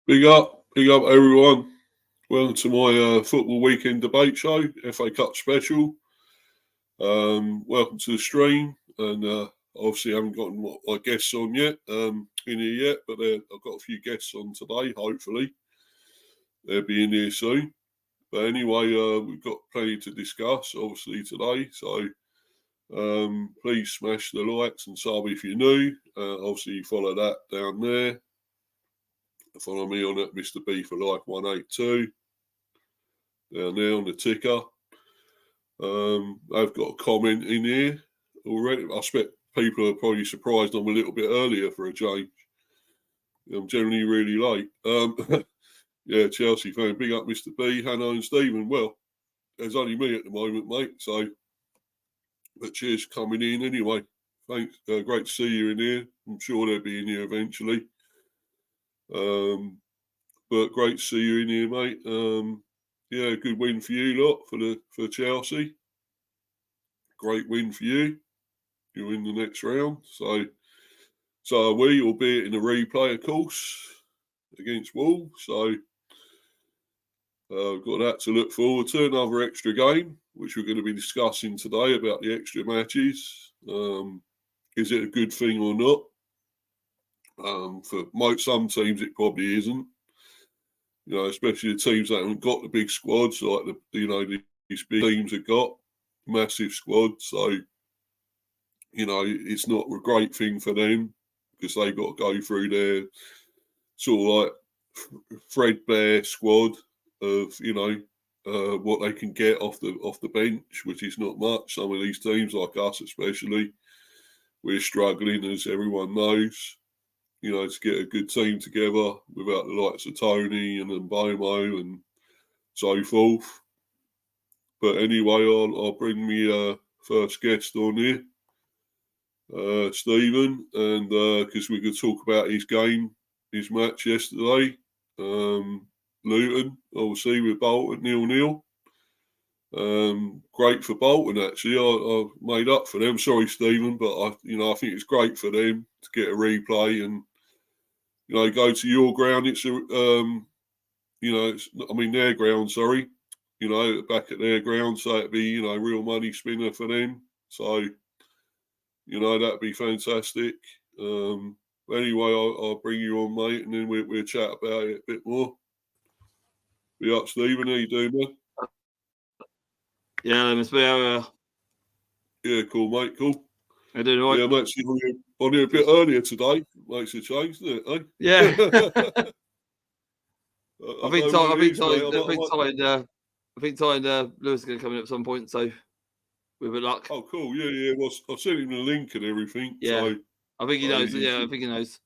Big up everyone. Welcome to my football weekend debate show, FA Cup special. Welcome to the stream, and obviously I haven't gotten my guests on yet in here yet, but I've got a few guests on today. Hopefully they'll be in here soon. But anyway, we've got plenty to discuss obviously today, so please smash the likes and sub if you're new. Obviously follow that down there. Follow me on at Mr. B for Life 182 down there on the ticker. I've got a comment in here already. I expect people are probably surprised I'm a little bit earlier for a change. I'm generally really late. Yeah, Chelsea fan, big up Mr. B, Hannah and Stephen. Well, there's only me at the moment, mate. So, but cheers for coming in anyway. Thanks. Great to see you in here. I'm sure they'll be in here eventually. But great to see you in here, mate. Yeah, good win for you lot for Chelsea. Great win for you. You're in the next round. So are we, albeit in a replay, of course, against Wolves. So we've got that to look forward to. Another extra game, which we're going to be discussing today about the extra matches. Is it a good thing or not? For some teams, it probably isn't. You know, especially the teams that haven't got the big squads, like these big teams have got massive squads. So, you know, it's not a great thing for them because they've got to go through their sort of like threadbare squad of, you know, what they can get off the bench, which is not much. Some of these teams, like us especially, we're struggling, as everyone knows, you know, to get a good team together without the likes of Tony and Mbomo and so forth. But anyway, I'll bring me first guest on here, Stephen, and because we could talk about his his match yesterday, Luton, obviously with Bolton 0-0. Great for Bolton, actually. I made up for them. Sorry, Stephen, but I think it's great for them to get a replay and, you know, go to your ground. It's their ground. Sorry, you know, back at their ground, so it'd be, you know, real money spinner for them. So, you know, that'd be fantastic. Anyway, I'll bring you on, mate, and then we'll chat about it a bit more. Be up, Stephen. How you doing, man? Yeah, Mr. B. Yeah, cool, mate. Cool. I doing all right? Yeah, I'm actually on here a bit earlier today. Makes a change, doesn't it? Eh? Yeah. I think Lewis is going to come in at some point, so with a bit of luck. Oh, cool. Yeah. Well, I've sent him the link and everything. Yeah. So I think he knows. I think he knows.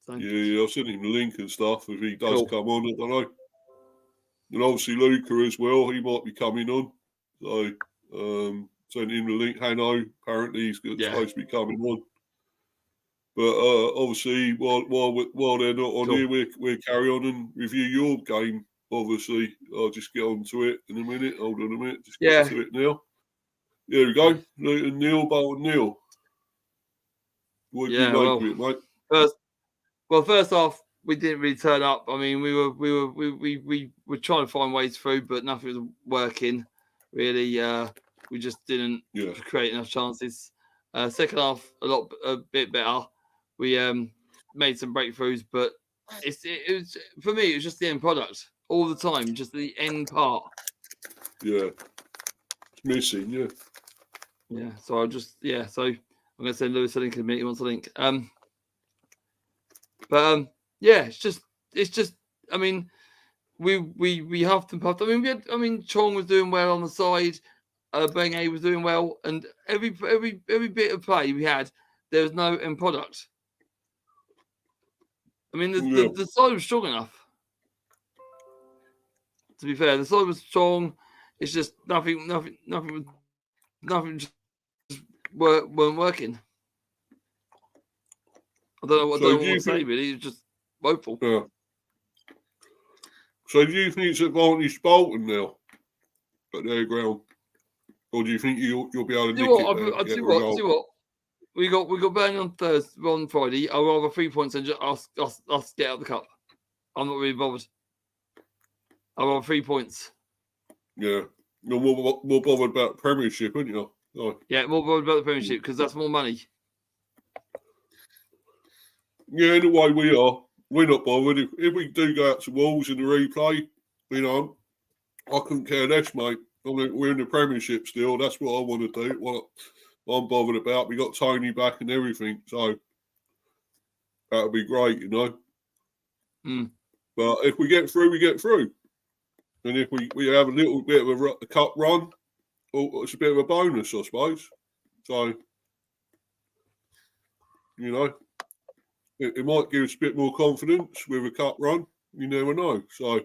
So. Yeah, I've sent him the link and stuff. If he does come on, I don't know. And obviously Luca as well. He might be coming on. So send him the link. Hanno, apparently he's supposed to be coming on. But obviously, while they're not on here, we'll carry on and review your game. Obviously, I'll just get on to it in a minute. Hold on a minute. Just get to it now. Here we go. Luton 0, Bolton 0. What do you make of it, mate? First off, we didn't really turn up. I mean, we were trying to find ways through, but nothing was working. Really, we just didn't create enough chances. Second half, a bit better. We made some breakthroughs, but it was for me. It was just the end product all the time, just the end part. Yeah, it's missing. Yeah. Yeah. So So I'm gonna send Lewis a link in a minute. He wants a link. Yeah, it's just. I mean, we huffed and puffed. I mean, Chong was doing well on the side. Benge was doing well, and every bit of play we had, there was no end product. I mean, the side was strong enough. To be fair, the side was strong. It's just nothing just weren't working. I don't know what to say. Really, it's just woeful. Yeah. So do you think it's advantage Bolton now at their ground, or do you think you'll be able to nick it? See what. We got Burnley on Friday. I'd rather 3 points than just us get out of the cup. I'm not really bothered. I'd rather 3 points. Yeah, you're more bothered about the Premiership, aren't you? Oh. Yeah, more bothered about the Premiership because that's more money. Yeah, in a way we are. We're not bothered. If we do go out to Wolves in the replay, I couldn't care less, mate. I mean, we're in the Premiership still. That's what I want to do. What I'm bothered about. We got Tony back and everything, so that'll be great, Mm. But if we get through, we get through. And if we have a little bit of a cup run, it's a bit of a bonus, I suppose. So, it might give us a bit more confidence with a cup run. You never know. So,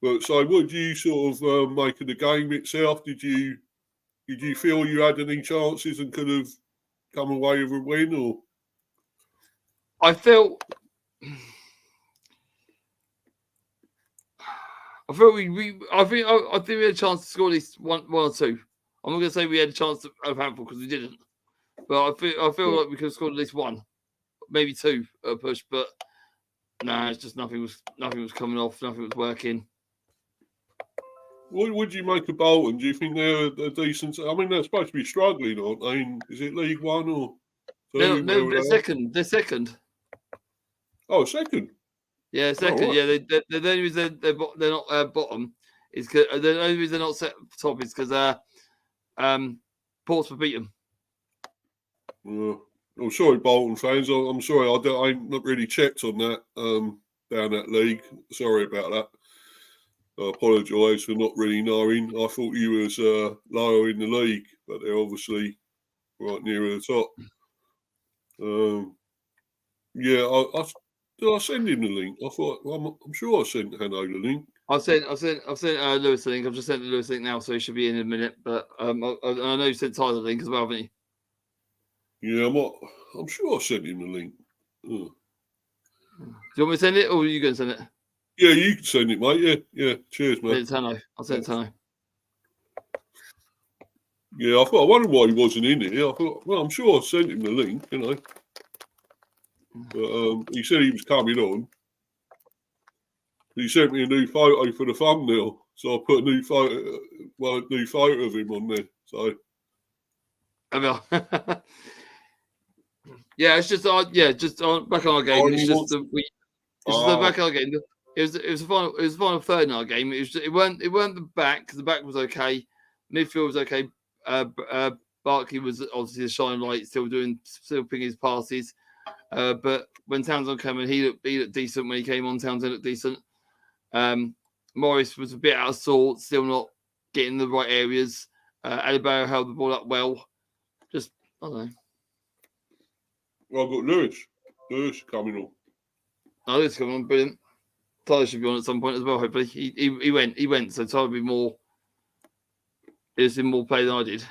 what did you sort of make of the game itself? Did you feel you had any chances and could have come away with a win, or? I felt we had a chance to score at least one or two. I'm not going to say we had a chance of handful because we didn't, but I feel like we could have scored at least one, maybe two at a push. But it's just nothing was coming off, nothing was working. What would you make of Bolton? Do you think they're a decent? I mean, they're supposed to be struggling, aren't they? Is it League One or? No, they're second. They're second. Oh, second. Yeah, second. Oh, right. Yeah, the only reason they're not bottom is because the only reason they're not set top is because Portsmouth beat them. I'm sorry, Bolton fans. I'm sorry. I'm not really checked on that down that league. Sorry about that. I apologise for not really knowing. I thought you was lower in the league, but they're obviously right near the top. Did I send him the link? I thought I'm sure I sent Hanno the link. I've sent Lewis the link. I've just sent Lewis the link now, so he should be in a minute. But I know you sent Tyler the link as well, haven't you? Yeah, I'm sure I sent him the link. Oh. Do you want me to send it, or are you going to send it? Yeah, you can send it, mate. Yeah. Cheers, mate. I'll send it to Hanno. Yeah, I wondered why he wasn't in here. I thought, well, I'm sure I sent him the link, But he said he was coming on. He sent me a new photo for the thumbnail, so I put a new photo of him on there. So, yeah, it's just back on our game. It's just back on our game. It was a final third in our game. It weren't the back because the back was okay. Midfield was okay. Barkley was obviously the shining light, still picking his passes. But when Townsend came in, he looked decent when he came on. Townsend looked decent. Morris was a bit out of sorts, still not getting the right areas. Adebayo held the ball up well. Just, I don't know. Well, I've got Lewis coming on. Oh, Lewis coming on, brilliant. Tyler should be on at some point as well, hopefully. He went, so Tyler will be more. He's in more play than I did.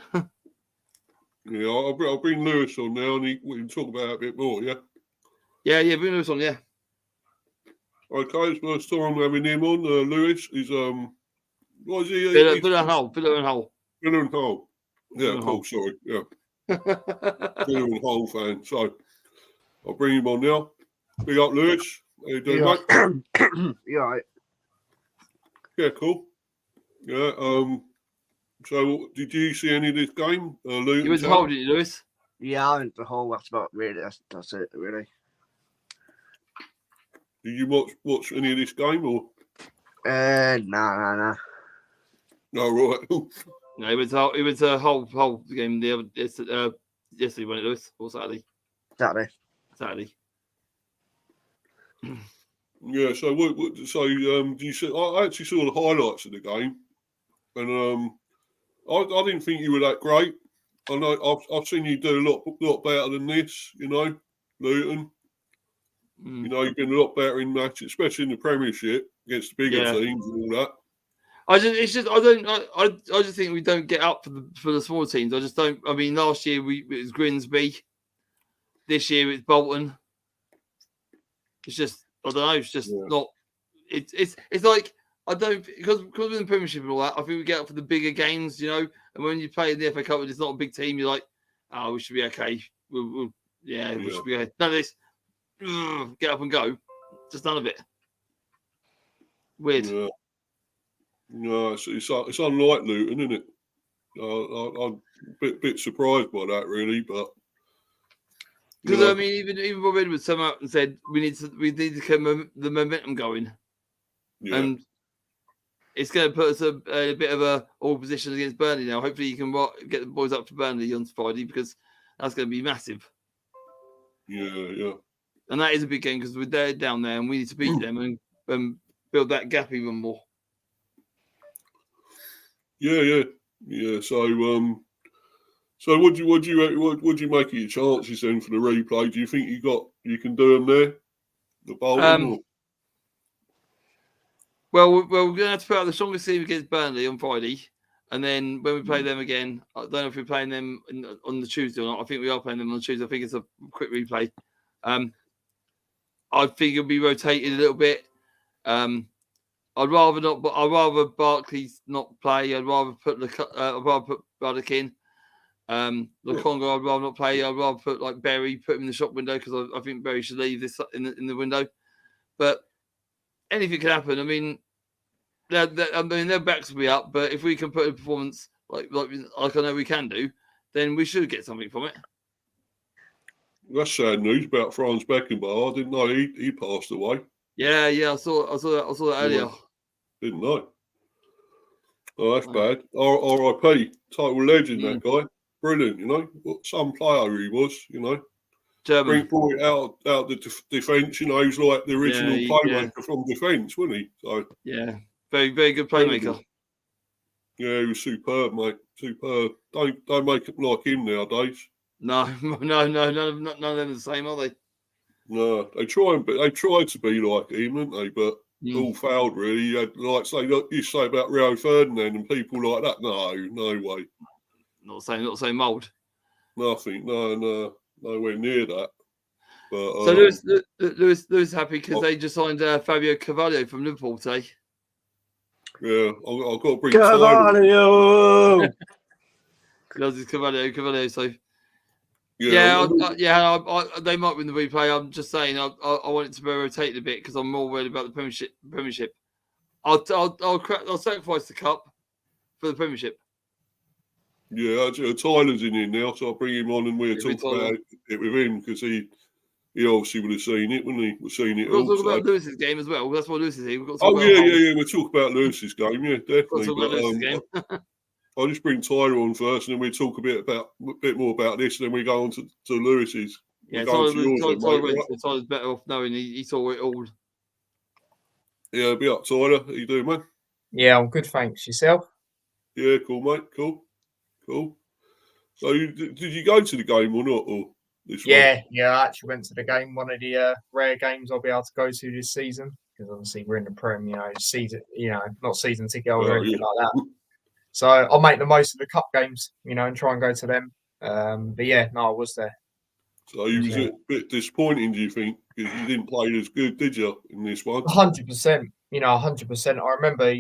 Yeah, I'll bring Lewis on now, and we can talk about it a bit more. Yeah. Yeah, bring Lewis on. Yeah. Okay, it's first time having him on. Lewis is what is he? Villa and Hull. Yeah, cool. Sorry. Yeah. Villa and Hull fan. So, I'll bring him on now. Big up, Lewis. How you doing, mate? You all right? Yeah, cool. Yeah. So, did you see any of this game? Luton You was Town? holding it, Lewis. Yeah, I went the whole. That's about really. That's it, really. Did you watch any of this game or? Nah. No, right. No, it was a whole game the other yesterday, wasn't it, Lewis? Or Saturday? Saturday. Yeah. So, do you see? I actually saw the highlights of the game, and I didn't think you were that great. I know I've seen you do a lot better than this. You know, Luton. Mm. You know, you've been a lot better in matches, especially in the Premiership against the bigger teams and all that. I just think we don't get up for the small teams. I just don't. I mean, last year it was Grimsby. This year it's Bolton. It's just I don't know. It's just not. It's like I don't because we're in the Premiership and all that. I think we get up for the bigger games, you know. And when you play in the FA Cup, it's not a big team. You're like, oh, we should be okay. We should be okay. None of this. Get up and go. Just none of it. Weird. Yeah. No, it's unlike Luton, isn't it? I'm a bit surprised by that, really. But because I mean, even Bob Edwards came out and said we need to get the momentum going, and it's going to put us a bit of a all position against Burnley now. Hopefully, you can get the boys up for Burnley on Friday because that's going to be massive. Yeah. And that is a big game because we're down there and we need to beat them and build that gap even more. Yeah. So what do you make of your chances then for the replay? Do you think you can do them there? The bowling? Well, we're going to have to put out the strongest team against Burnley on Friday. And then when we play them again, I don't know if we're playing them on the Tuesday or not. I think we are playing them on Tuesday. I think it's a quick replay. I think it'll be rotated a little bit. I'd rather not, but I'd rather Barkley not play. I'd rather put Ruddock in. The Congo, I'd rather not play. I'd rather put like Berry, put him in the shop window because I think Berry should leave this in the window. But anything can happen. I mean, their backs will be up. But if we can put a performance like I know we can do, then we should get something from it. That's sad news about Franz Beckenbauer. I didn't know he passed away. Yeah. I saw that earlier. Didn't know. Oh, that's bad. R.I.P. Total legend, that guy. Brilliant, you know. Some player he was, you know. German. Brought it out the defence, you know. He was like the original playmaker from defence, wasn't he? So yeah, very, very good playmaker. Yeah, he was superb, mate. Superb. Don't make it like him nowadays. No, none of them are the same, are they? No, they tried to be like him, didn't they? But all failed, really. You had, you say about Rio Ferdinand and people like that. No way. Not the same mould. Nothing. No, nowhere near that. But, so Lewis happy because they just signed Fabio Carvalho from Liverpool today. Yeah, I've got to bring Carvalho. Carvalho. So they might win the replay. I'm just saying I want it to be rotated a bit because I'm more worried about the Premiership. I'll sacrifice the cup for the Premiership. Yeah, Tyler's in here now, so I'll bring him on and we'll talk about it with him because he obviously would have seen it, wouldn't he? We've seen it. We'll talk about Lewis's game as well. That's what Lewis is here. We'll talk about Lewis's game. Yeah, definitely. I'll just bring Tyler on first, and then we talk a bit more about this, and then we go on to Lewis's. Yeah, Tyler's better off knowing he saw it all. Yeah, be up, Tyler. How you doing, man? Yeah, I'm good, thanks. Yourself? Yeah, cool, mate. Cool. So, did you go to the game or not? Or this I actually went to the game. One of the rare games I'll be able to go to this season because obviously we're in the Prem. Not season ticket holder or anything like that. So I'll make the most of the cup games, and try and go to them. I was there. So you was a bit disappointing, do you think? Because you didn't play as good, did you, in this one? 100%. 100%. I remember,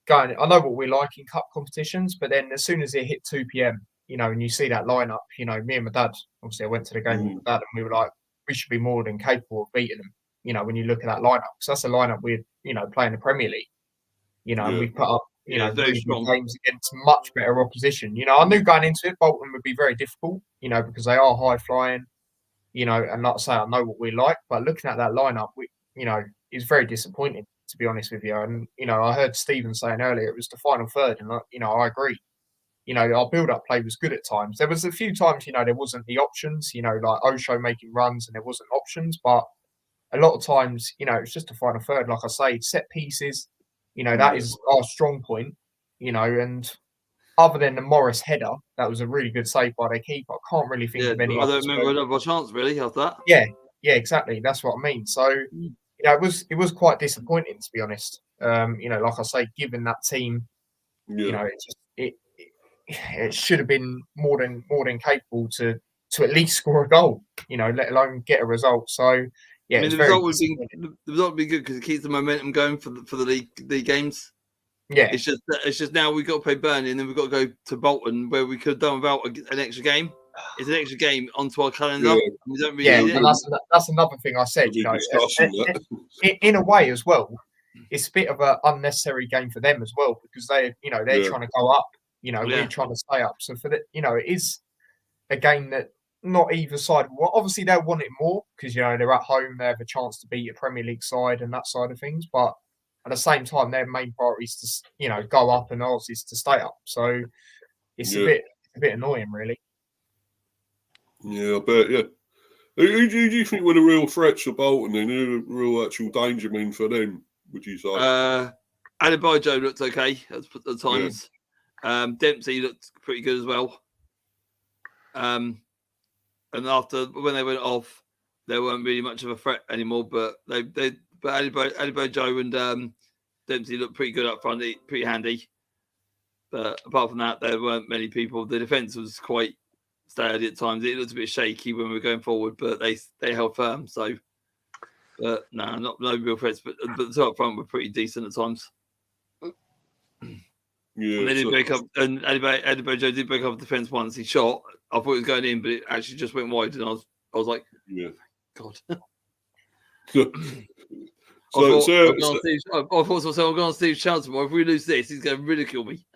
going. I know what we like in cup competitions, but then as soon as it hit 2 p.m, and you see that lineup, me and my dad. Obviously, I went to the game with my dad, and we were like, we should be more than capable of beating them. You know, when you look at that lineup, because that's a lineup we're playing the Premier League. You know, and we put up really good games against much better opposition. You know, I knew going into it, Bolton would be very difficult. You know, because they are high flying. You know, and like I say, I know what we like, but looking at that lineup, it's very disappointing, to be honest with you. And I heard Stephen saying earlier it was the final third, and I agree. Our build-up play was good at times. There was a few times, there wasn't the options, like Osho making runs and there wasn't options. But a lot of times, it was just a final third. Like I say, set pieces, that is our strong point, and other than the Morris header, that was a really good save by their keeper. I can't really think of any. I don't remember another chance really of that. Yeah, exactly. That's what I mean. So, it was quite disappointing, to be honest. Like I say, given that team, it should have been more than capable to at least score a goal, let alone get a result. So yeah, the result would be good because it keeps the momentum going for the league games. Yeah, it's just now we've got to play Burnley and then we've got to go to Bolton where we could have done without an extra game. It's an extra game onto our calendar. Yeah, and we don't really need and that's another thing I said. In a way as well, it's a bit of an unnecessary game for them as well because they're trying to go up. We're trying to stay up. So for the it is a game that not either side. Well, obviously they'll want it more because they're at home. They have a chance to beat a Premier League side and that side of things. But at the same time, their main priority is to go up and ours is to stay up. So it's a bit annoying, really. Yeah, I bet. Yeah. Who do you think were the real threats for Bolton? Then who the real actual danger men for them? Would you say? Adebayo looked okay at times. Yeah. Dempsey looked pretty good as well. And after when they went off, there weren't really much of a threat anymore. But Adebayo and Dempsey looked pretty good up front, pretty handy. But apart from that, there weren't many people. The defence was quite sturdy at times. It looked a bit shaky when we were going forward, but they held firm. So, but no real threats. But the two up front were pretty decent at times. Yeah, and they did break up, and Adebayo did break up the defence once. He shot. I thought it was going in, but it actually just went wide, and I was like, yeah, God. I thought to myself, I'm going to Steve Chance tomorrow. If we lose this, he's going to ridicule me.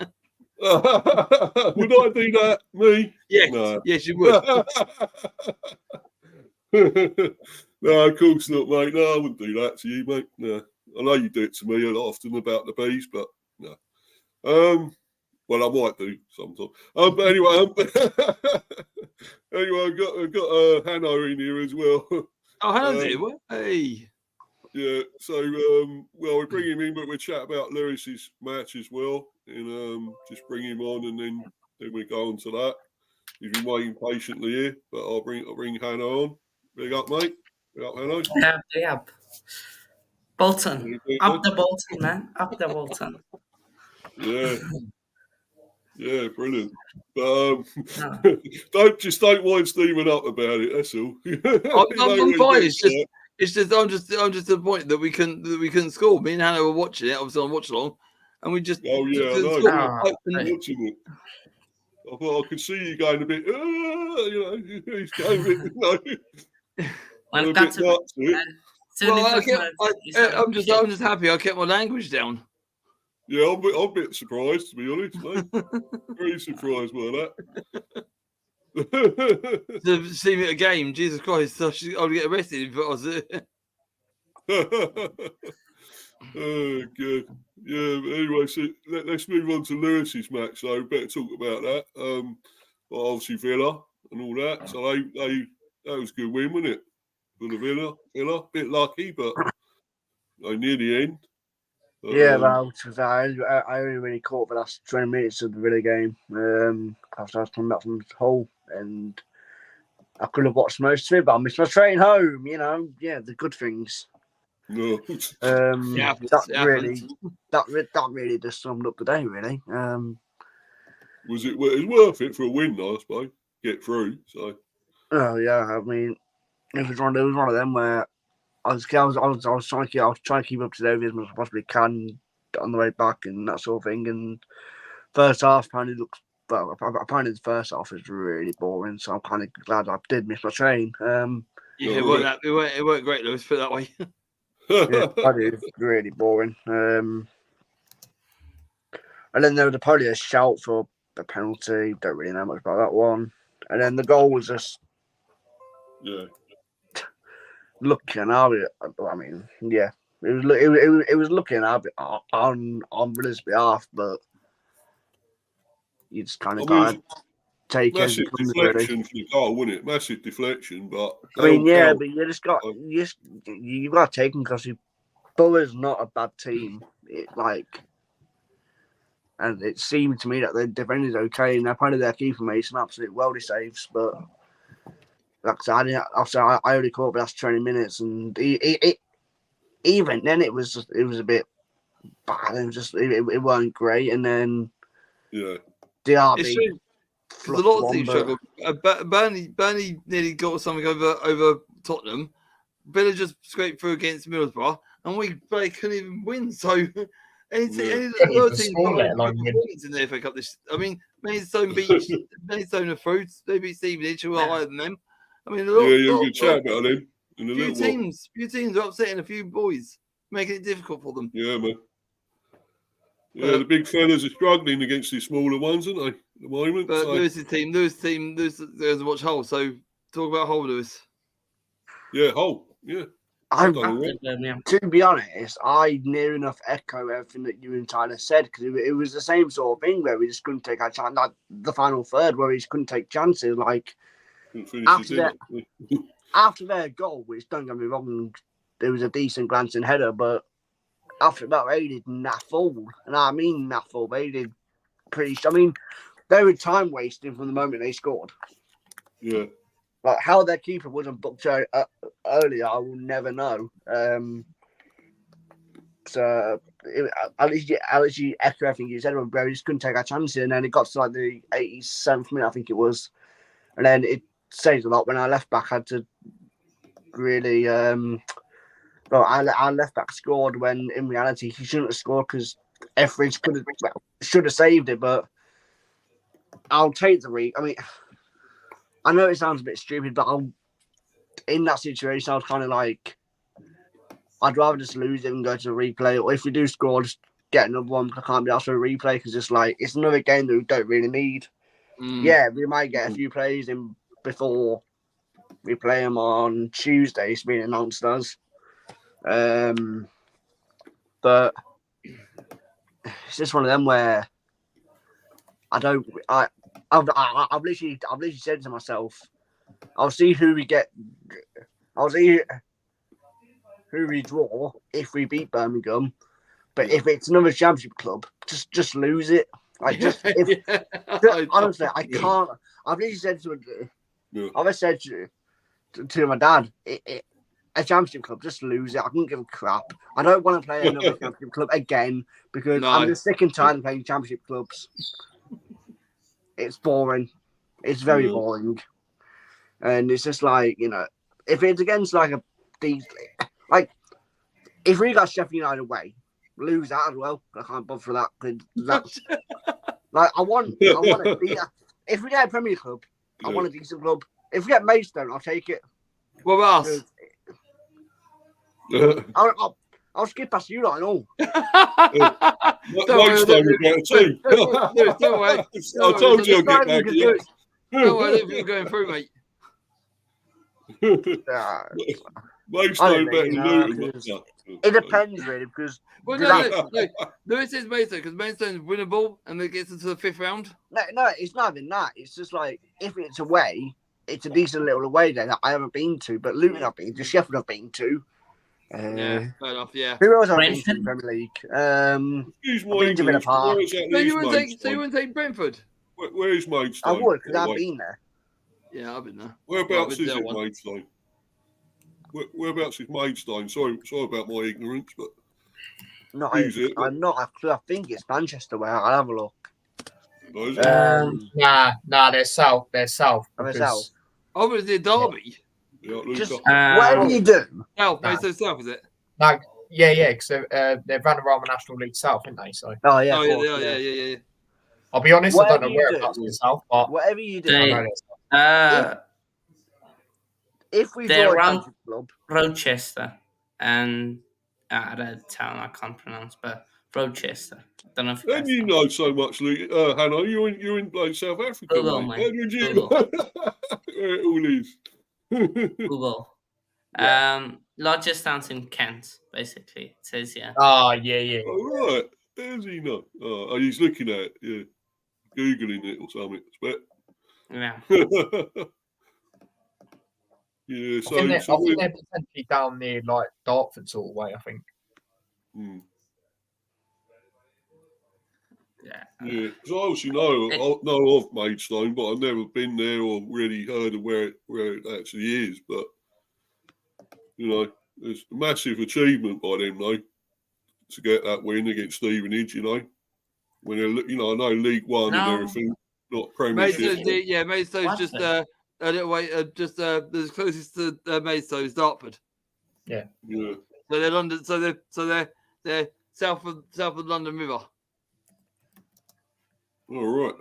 Would I do that? Me? Yes, no. Yes, you would. No, of course not, mate. No, I wouldn't do that to you, mate. No, I know you do it to me a lot often about the bees, but no. Well, I might do sometimes. But anyway, I've got Hanno in here as well. Oh, Hanno's here. Hey. Yeah, so we bring him in, but we'll chat about Lewis's match as well, and just bring him on, and then we go on to that. He's been waiting patiently here, but I'll bring Hanno on. Big up, mate. Big up, Hanno. Yeah. Bolton, up the Bolton, man, up the Bolton. Yeah, brilliant. But don't wind Stephen up about it. That's all. I'm fine. It's just I'm just disappointed that we couldn't score. Me and Hannah were watching it, obviously on watch along, and we just I know. Watching it. I thought I could see you going a bit. He's going a bit. Well, that's a bit. I'm just happy I kept my language down. Yeah, I'm a bit surprised, to be honest, mate. Very surprised by that. To see me at a game, Jesus Christ, I would get arrested if I was there. Oh, good. Yeah, anyway, so let's move on to Lewis's match, so better talk about that. Obviously Villa and all that. So that was a good win, wasn't it? For the Villa. A bit lucky, but near the end. I only really caught the last 20 minutes of the Villa game after I was coming back from Hull, and I could have watched most of it, but I missed my train home. The good things. No. That really just summed up the day, really. Was it worth it for a win, I suppose? Get through. So. Oh yeah, I mean, it was one of them where I was trying to keep up to date as much as I possibly can on the way back and that sort of thing. And first half apparently the first half is really boring, so I'm kind of glad I did miss my train. Yeah, it weren't great, Lewis, put it that way. Yeah, that is really boring. And then there was probably a shout for a penalty. Don't really know much about that one. And then the goal was just looking at it. I mean, yeah, it was looking at it on Villa's behalf, but you just kind of got to take it. Massive deflection for the goal, wasn't it? Massive deflection, but I mean, yeah, but you got to take them because Borough's not a bad team. And it seemed to me that their defenders okay, and apparently their keeper made some absolute worldie saves. But like I said, I only caught the last 20 minutes, and even then it was a bit bad. It weren't great, and then DRB. A lot of teams struggled. Burnley nearly got something over Tottenham. Villa just scraped through against Middlesbrough, and we couldn't even win. So any other team wins in the FA Cup this. I mean, Maidstone are through. They beat Stevenage, who are higher than them. I mean, you can chat about them. Few teams are upsetting a few boys, making it difficult for them. Yeah, man. Yeah, the big fellas are struggling against the smaller ones, aren't they? At the moment. But Lewis's team, there's a watch Hull. So talk about Hull, Lewis. Yeah, Hull. Yeah. To be honest, I near enough echo everything that you and Tyler said because it was the same sort of thing where we just couldn't take our chance. Like the final third, where we just couldn't take chances. Like after their goal, which don't get me wrong, there was a decent glancing header, but after that, they did naffle, and I mean naffle. They did I mean, they were time wasting from the moment they scored. Yeah. Like how their keeper wasn't booked earlier, I will never know. So at least you echo everything you said. We just couldn't take our chances, and then it got to like the 87th minute, I think it was, and then it says a lot when our left back had to really. Our left back scored when in reality he shouldn't have scored because Etheridge should have saved it. But I'll take the I mean, I know it sounds a bit stupid, but in that situation, I was kind of like, I'd rather just lose it and go to a replay. Or if we do score, just get another one. I can't be asked for a replay because it's another game that we don't really need. Yeah, we might get a few plays in before we play them on Tuesday. It's been announced as. But it's just one of them where I've literally said to myself, I'll see who we get. I'll see who we draw if we beat Birmingham. But if it's another championship club, just lose it. Like honestly, I can't. I've literally said to my dad, a championship club, just lose it. I couldn't give a crap. I don't want to play another championship club again because I'm just sick and tired of playing championship clubs. It's boring. It's very boring. And it's just like, if it's against like if we got Sheffield United away, lose that as well. I can't bother for that. Like I want to be. If we get a Premier Club, I want a decent club. If we get Maidstone, I'll take it. What about us? I'll skip past you, I know. Maidstone will get too. Don't worry. I told you I'd get back to you. Don't worry, I don't think you're going through, mate. Maidstone better than Luton. It depends, really, because... Well, no. Lewis is Maidstone, because Maidstone's winnable, and it gets into the 5th round. No, it's not even that. It's just like, if it's away, it's a decent little away day that I haven't been to, but Luton I've been to, Sheffield I've been to. Yeah, fair enough, yeah. Who else I've been to in the Premier League? I've been to Villa Park. So you wouldn't take Brentford? Where's Maidstone? I would, because I've been there. Yeah, I've been there. Whereabouts is it, Maidstone? Whereabouts is Maidstone? Sorry about my ignorance, but I'm not. I think it's Manchester. Where I'll have a look. Nah, they're south. They're south. South. Oh, but it's the Derby. Yeah, just whatever you do. South, South, is it? Like, yeah, because they've run around the National League South, haven't they? So. Oh yeah. Yeah. I'll be honest, I don't know whereabouts in South, but whatever you do. If we They're draw a around country club, Rochester and the town I can't pronounce, but Rochester. Don't know if you And guys you know so much, Luke. Hannah, you're in like, South Africa, Google, mate. mate. How did you Google. know where it all is? Google. Yeah. Largest towns in Kent, basically. It says yeah. Oh, yeah. All right. How's he know? Oh, he's looking at it, yeah. Googling it or something, I Yeah. expect. Yeah, I so, think so we- they're potentially down near like Dartford sort of way, I think. hmm. Yeah. Yeah, because I obviously know of Maidstone, but I've never been there or really heard of where it actually is. But you know, it's a massive achievement by them, though, to get that win against Stevenage. You know, when they're, I know League One and No. everything, not Premiership. Maidstone's just a little way, the closest to Maidstone is Dartford. Yeah. So they're London. So they're south of the London River. All right.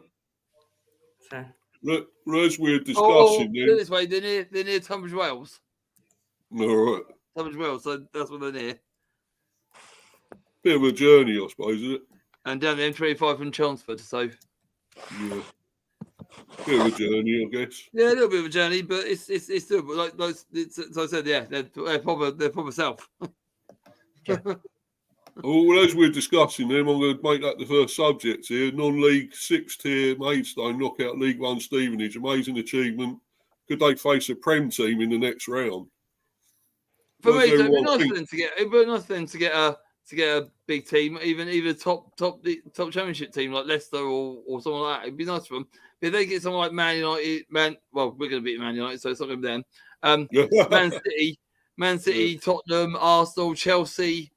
So, Look, as we're Put discussing, it this way, they're near Tunbridge Wells. all right, Tunbridge Wells, so that's what they're near. bit of a journey, I suppose, isn't it? And down the M25 from Chelmsford, so Yeah, bit of a journey, I guess. yeah, a little bit of a journey, but it's still like as I said, yeah, they're proper south. Well, as we're discussing them, I'm going to make that the first subject here. Non-league 6th-tier Maidstone knock out League One Stevenage. Amazing achievement. Could they face a Prem team in the next round? For Does me, it'd be everyone nice think- for them to get a big team, even a top championship team like Leicester or someone like that. It'd be nice for them. But if they get someone like Man United, well, we're going to beat Man United, so it's not going to be them. Man City, Tottenham, Arsenal, Chelsea,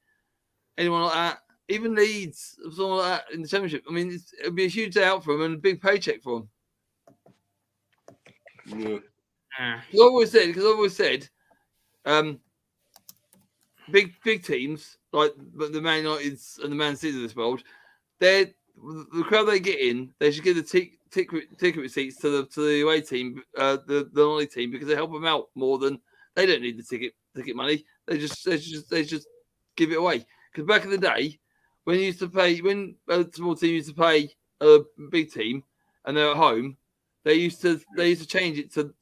anyone like that, even Leeds, someone like that in the Championship. I mean, it'd be a huge day out for them and a big paycheck for them. Yeah. Because I've always said, big teams like the Man Uniteds and the Man Cities of this world, the crowd they get in, they should give the ticket receipts to the away team, the non-league team, because they help them out more than they don't need the ticket money. They just give it away. Because back in the day, when a small team used to play a big team and they're at home, they used to change it to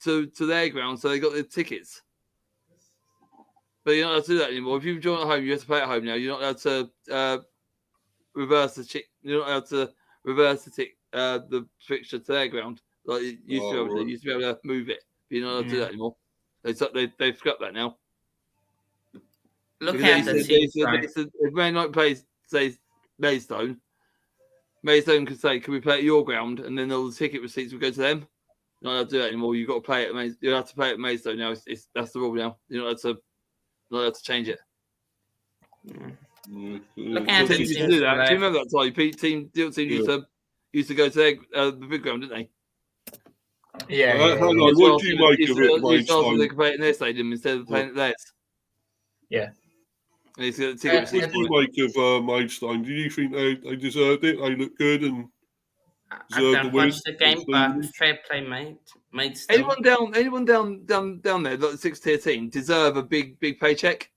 their ground so they got the tickets. But you're not allowed to do that anymore. If you join at home, you have to play at home now. You're not allowed to reverse the tick. You're not allowed to reverse the fixture to their ground like you used to be able to. You used to be able to move it. But you're not allowed to do that anymore. They've scrapped that now. looking at the teams, right? If Man United plays, say, Maidstone could say, "Can we play at your ground?" And then all the ticket receipts will go to them. You're not allowed to do that anymore. You've got to play it. You have to play at Maidstone now. That's the rule now. You're not allowed to change it. Looking at the Teams teams, used to do that. right? Do you remember that time? Team used to go to the big ground, didn't they? Yeah. Hang on, what do you make of it, Maidstone? They could play it in their stadium instead of playing at theirs. Yeah. And he's got the ticket What receipts do you for it. make of Maidstone? Do you think they deserved it? They look good and I deserved the don't win? watch the game, but fair play, mate. Still. Anyone down there, like the 6th tier team, deserve a big paycheck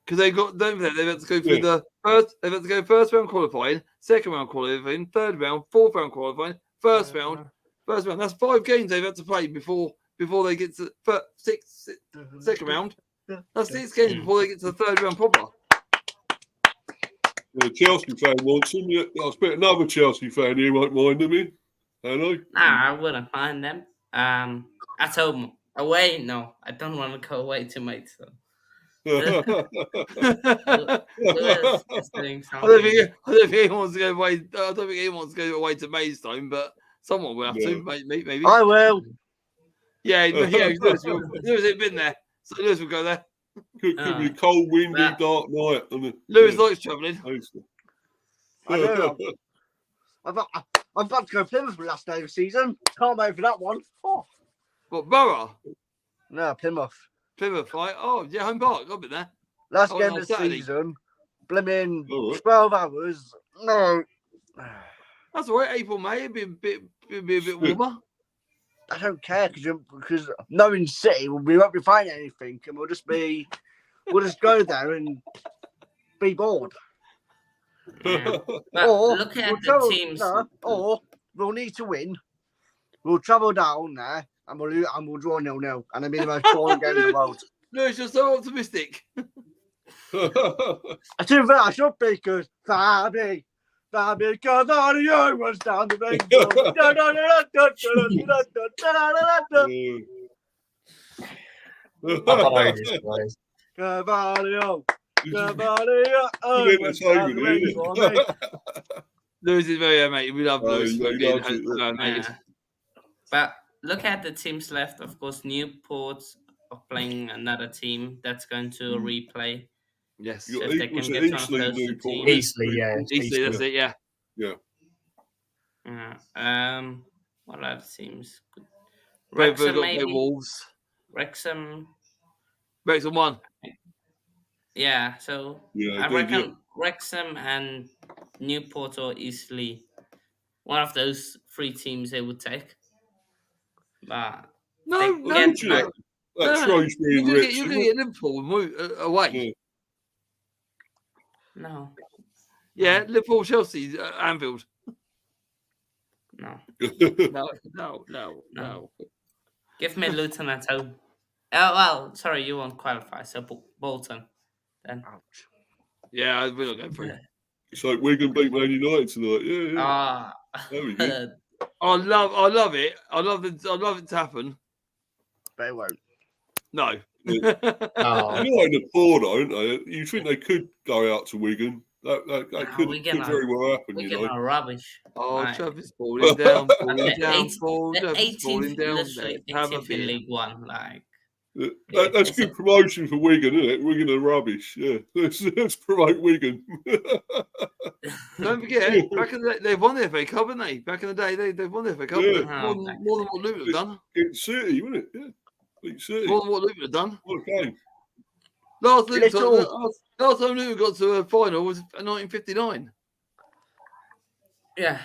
because they've got they've had to go through the first. They've had to go first round qualifying, second round qualifying, third round, fourth round qualifying, first round. That's 5 games they've had to play before they get to second round. That's 6 games before they get to the third round proper. The Chelsea fan wants them. Yeah, I expect another Chelsea fan here won't mind them in. Hello? Nah, I wouldn't mind them. At home, away, no, I don't want to go away to Maidstone. I don't think anyone wants to go away. I don't think anyone wants to go away to Maidstone, but someone will have to. Maybe. I will. Yeah. Lewis has been there, so Lewis will go there. Could be a cold, windy, dark night. Lewis likes travelling. I know. I've got to go Plymouth for the last day of the season. Can't wait for that one. Oh. What, Borough? No, Plymouth. Plymouth, right? Oh, yeah, home park. I've been there. Last game on of the Saturday. season. Blimmin' All right. 12 hours. No. That's all right. April, May. It'd be a bit warmer. I don't care because knowing City, we won't be finding anything, and we'll just go there and be bored. Yeah. But Or looking we'll at the travel, teams, or we'll need to win. We'll travel down there and we'll draw 0-0, and it'll be the most boring game in the world. Lewis, you're so optimistic. I should be because Fabi Cavario was down the ring. I don't know this, guys. Cavario. Lewis is very animated. We love Lewis. he loves it, Animated. but look at the teams left. Of course, Newport are playing another team that's going to replay. Yes. So if they can Was it get one of Eastleigh, those two Newport? teams. Eastleigh, yeah. Eastleigh, that's it, yeah. Yeah. What other teams? Brentford Wrexham, got to play maybe. Wolves. Wrexham. Wrexham won. Yeah, so Yeah, I they did. reckon Wrexham and Newport or Eastleigh, one of those three teams they would take. But No, they no, get Sure. back. That Shrewsbury and You're Wrexham. going to get Liverpool away. Yeah. No, Yeah, Liverpool, Chelsea, Anfield. no. No. Give me Luton at home. Oh, well, sorry, you won't qualify. So Bolton, then. Ouch. Yeah, we're not going through. Yeah. So Wigan beat Man United tonight. Yeah. Ah, There we go. I love it. I love it to happen. But it won't. No. No. United are poor, though, aren't they? You think they could go out to Wigan? That could very well happen, we you get know. no rubbish. Oh, Right. Travis falling down, The falling down, 18th falling down. literally Have a 18th in beer. League One, like. That's good promotion for Wigan, isn't it? Wigan are rubbish. Yeah, let's promote Wigan. Don't forget, back in the day, they've won the FA Cup, haven't they? Back in the day, they've won the FA Cup. Yeah. More than what Luton have done. Get City, wouldn't it? Yeah, beat City. More than what Luton have done. What a game. Last time Luton got to a final was 1959. Yeah.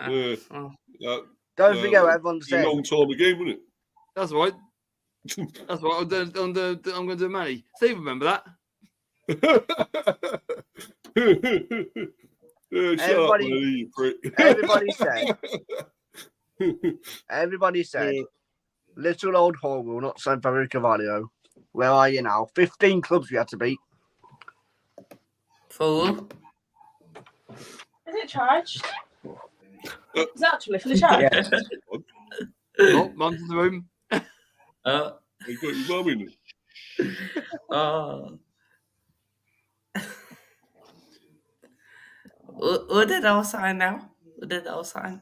Yeah. Well, Don't forget what everyone It's a said. long time again, wouldn't That's right. That's right. I'm going to do Manny. Steve, remember that? it? Yeah, shut up, Everybody- Manny, you prick. Everybody said, little old Hall will not sign Fabio Carvalho. Where are you now? 15 clubs we had to beat. Fool. Is it charged? It's actually fully charged. Oh, mum's in the room. You got your mum in it. Oh. Who did our sign now? Who did our sign?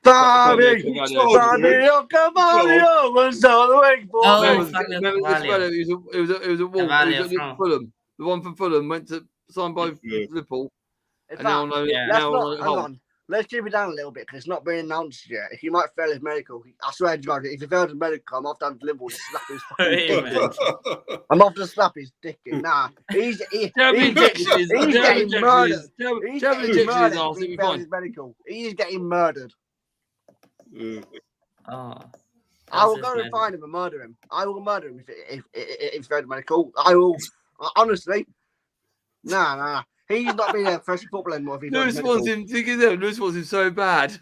Fabio Carvalho. Carvalho was on the wing for Oh, me. Remember Fabio this Carvalho. fellow? It was a Wolf. Carvalho It was from- Fulham. The one from Fulham went to signed by Yeah. Liverpool. In And now fact, know Yeah. let's now not, hang Hull. on. Let's keep it down a little bit because it's not been announced yet. He might fail his medical. I swear to God, if he fails his medical, I'm off down to Liverpool to slap his fucking Hey, dick. man. I'm off to slap his dick in. Nah, he's Jab getting injections. he's Jab getting murdered. injections. Jab He's jab getting injections. murdered Arse, if it'll he be fails fine. his medical. He's getting murdered. Yeah. Oh. I will That's go his and find him and murder him. I will murder him if he's failed medical. I will. Honestly, nah. He's not being a professional footballer anymore. If he Lewis fails wants medical. him. Lewis wants him so bad.